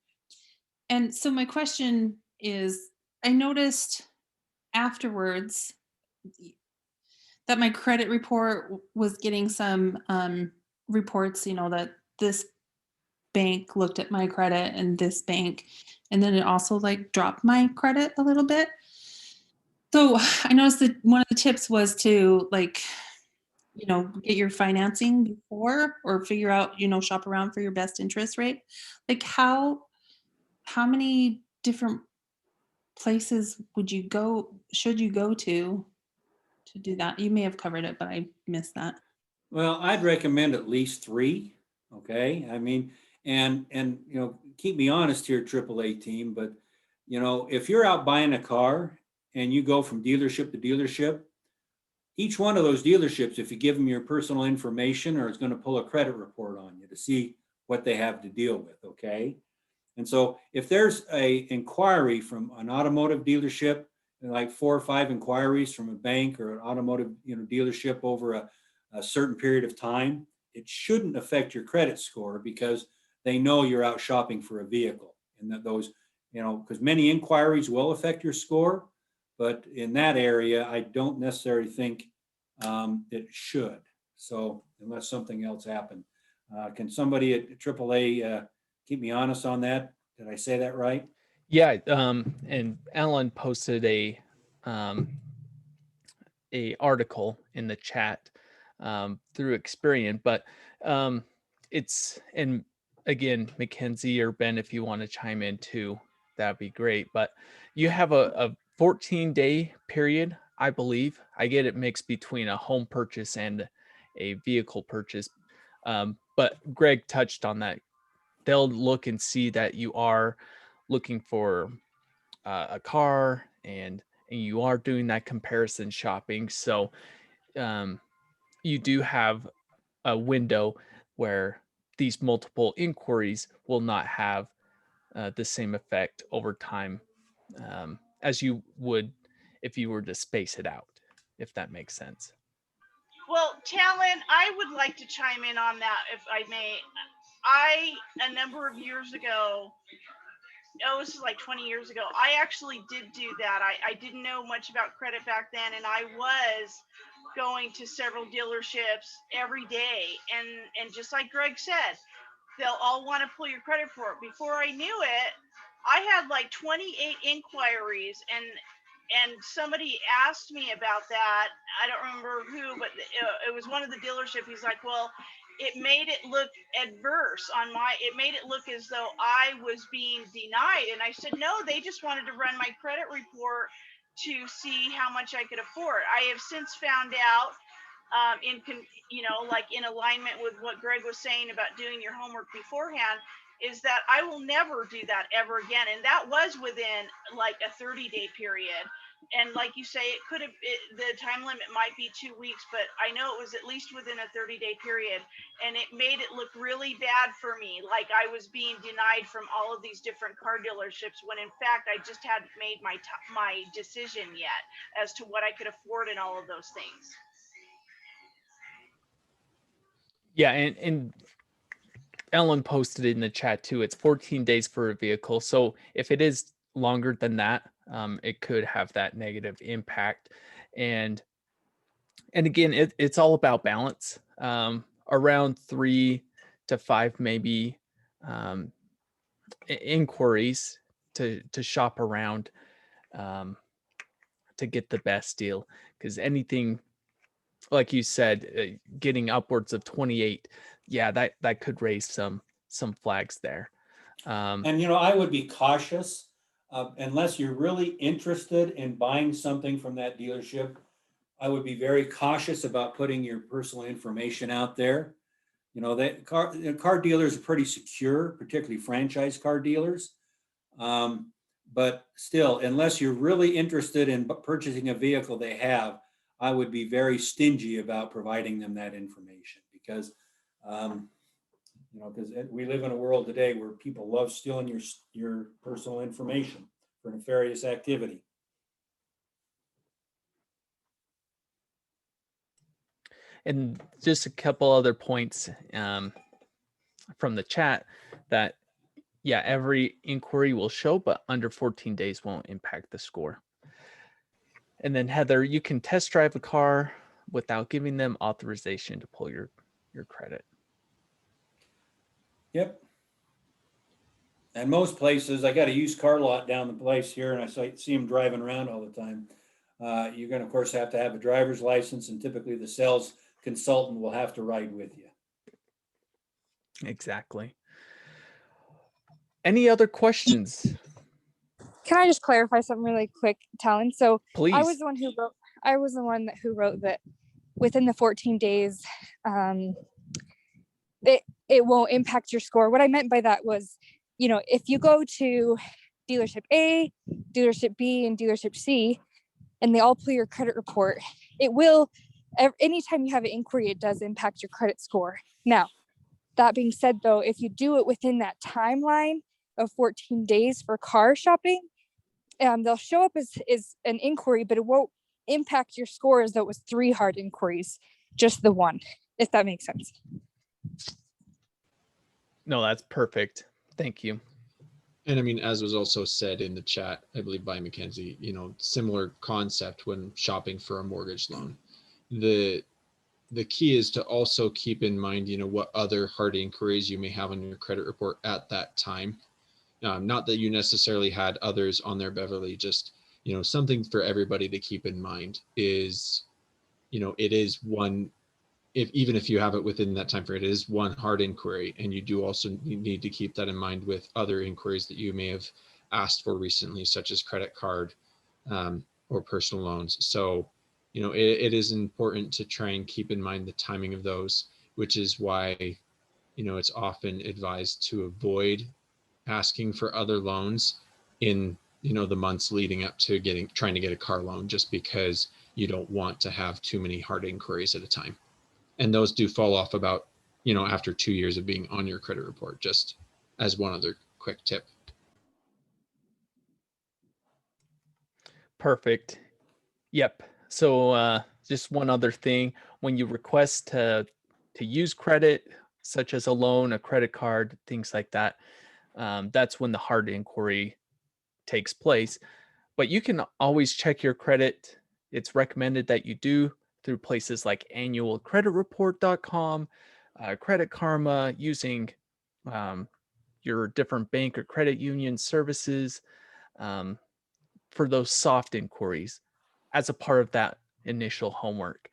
so my question is, I noticed afterwards that my credit report was getting some reports, that this bank looked at my credit and this bank, and then it also like dropped my credit a little bit. So I noticed that one of the tips was to get your financing before, or figure out, shop around for your best interest rate. Like how many different places should you go to do that? You may have covered it, but I missed that. Well, I'd recommend at least 3. Okay. I mean, and, keep me honest here, AAA team, but if you're out buying a car and you go from dealership to dealership, each one of those dealerships, if you give them your personal information, or it's going to pull a credit report on you to see what they have to deal with. Okay. And so if there's a inquiry from an automotive dealership, like 4 or 5 inquiries from a bank or an automotive dealership over a certain period of time, it shouldn't affect your credit score, because they know you're out shopping for a vehicle, and that those, because many inquiries will affect your score, but in that area, I don't necessarily think it should. So unless something else happened, can somebody at AAA keep me honest on that? Did I say that right? Yeah, and Alan posted a article in the chat through Experian, but it's, and again, Mackenzie or Ben, if you want to chime in too, that'd be great. But you have a 14-day period, I believe. I get it mixed between a home purchase and a vehicle purchase. But Greg touched on that. They'll look and see that you are looking for a car, and you are doing that comparison shopping. So you do have a window where these multiple inquiries will not have the same effect over time as you would if you were to space it out, if that makes sense. Well, Talon, I would like to chime in on that, if I may. A number of years ago, this is like 20 years ago, I actually did do that. I didn't know much about credit back then, and I was going to several dealerships every day. And just like Greg said, they'll all want to pull your credit report. Before I knew it, I had like 28 inquiries, and somebody asked me about that. I don't remember who, but it was one of the dealership. He's like, well, it made it look adverse it made it look as though I was being denied. And I said, no, they just wanted to run my credit report to see how much I could afford. I have since found out, like in alignment with what Greg was saying about doing your homework beforehand, is that I will never do that ever again. And that was within like a 30-day period. And like you say, the time limit might be 2 weeks, but I know it was at least within a 30-day period. And it made it look really bad for me, like I was being denied from all of these different car dealerships, when in fact I just hadn't made my decision yet as to what I could afford and all of those things. Yeah, and Ellen posted in the chat too. It's 14 days for a vehicle. So if it is longer than that, it could have that negative impact. And again, it's all about balance. Around 3 to 5 maybe inquiries to shop around to get the best deal, because anything, like you said, getting upwards of 28, yeah, that could raise some flags there. And I would be cautious unless you're really interested in buying something from that dealership. I would be very cautious about putting your personal information out there. That car dealers are pretty secure, particularly franchise car dealers. But still, unless you're really interested in purchasing a vehicle they have, I would be very stingy about providing them that information, because because we live in a world today where people love stealing your personal information for nefarious activity. And just a couple other points from the chat that, yeah, every inquiry will show, but under 14 days won't impact the score. And then Heather, you can test drive a car without giving them authorization to pull your credit. Yep. And most places, I got a used car lot down the place here, and I see them driving around all the time. You're going to, of course, have to have a driver's license, and typically the sales consultant will have to ride with you. Exactly. Any other questions? Can I just clarify something really quick, Talon? So Please. I was the one who wrote that within the 14 days, it won't impact your score. What I meant by that was, if you go to dealership A, dealership B, and dealership C, and they all pull your credit report, it will, anytime you have an inquiry, it does impact your credit score. Now, that being said, though, if you do it within that timeline of 14 days for car shopping, they'll show up as an inquiry, but it won't impact your score as though it was 3 hard inquiries, just the one, if that makes sense. No, that's perfect. Thank you. And I mean, as was also said in the chat, I believe by Mackenzie, similar concept when shopping for a mortgage loan. The key is to also keep in mind, what other hard inquiries you may have on your credit report at that time. Not that you necessarily had others on there, Beverly, just, something for everybody to keep in mind is, it is one, even if you have it within that time frame, it is one hard inquiry. And you do also need to keep that in mind with other inquiries that you may have asked for recently, such as credit card or personal loans. So, it is important to try and keep in mind the timing of those, which is why, it's often advised to avoid asking for other loans in, the months leading up to trying to get a car loan, just because you don't want to have too many hard inquiries at a time. And those do fall off about, after 2 years of being on your credit report, just as one other quick tip. Perfect. Yep. So just one other thing, when you request to use credit, such as a loan, a credit card, things like that, that's when the hard inquiry takes place. But you can always check your credit. It's recommended that you do through places like annualcreditreport.com, Credit Karma, using your different bank or credit union services for those soft inquiries as a part of that initial homework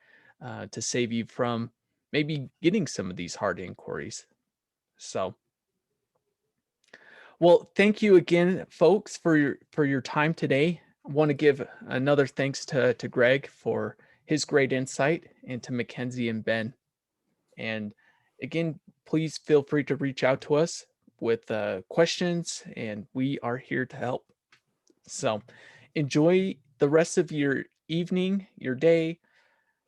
to save you from maybe getting some of these hard inquiries. So, well, thank you again, folks, for your time today. I want to give another thanks to Greg for his great insight, and to Mackenzie and Ben. And again, please feel free to reach out to us with questions, and we are here to help. So enjoy the rest of your evening, your day,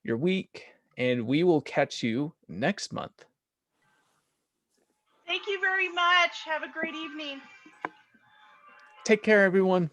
your week, and we will catch you next month. Thank you very much. Have a great evening. Take care, everyone.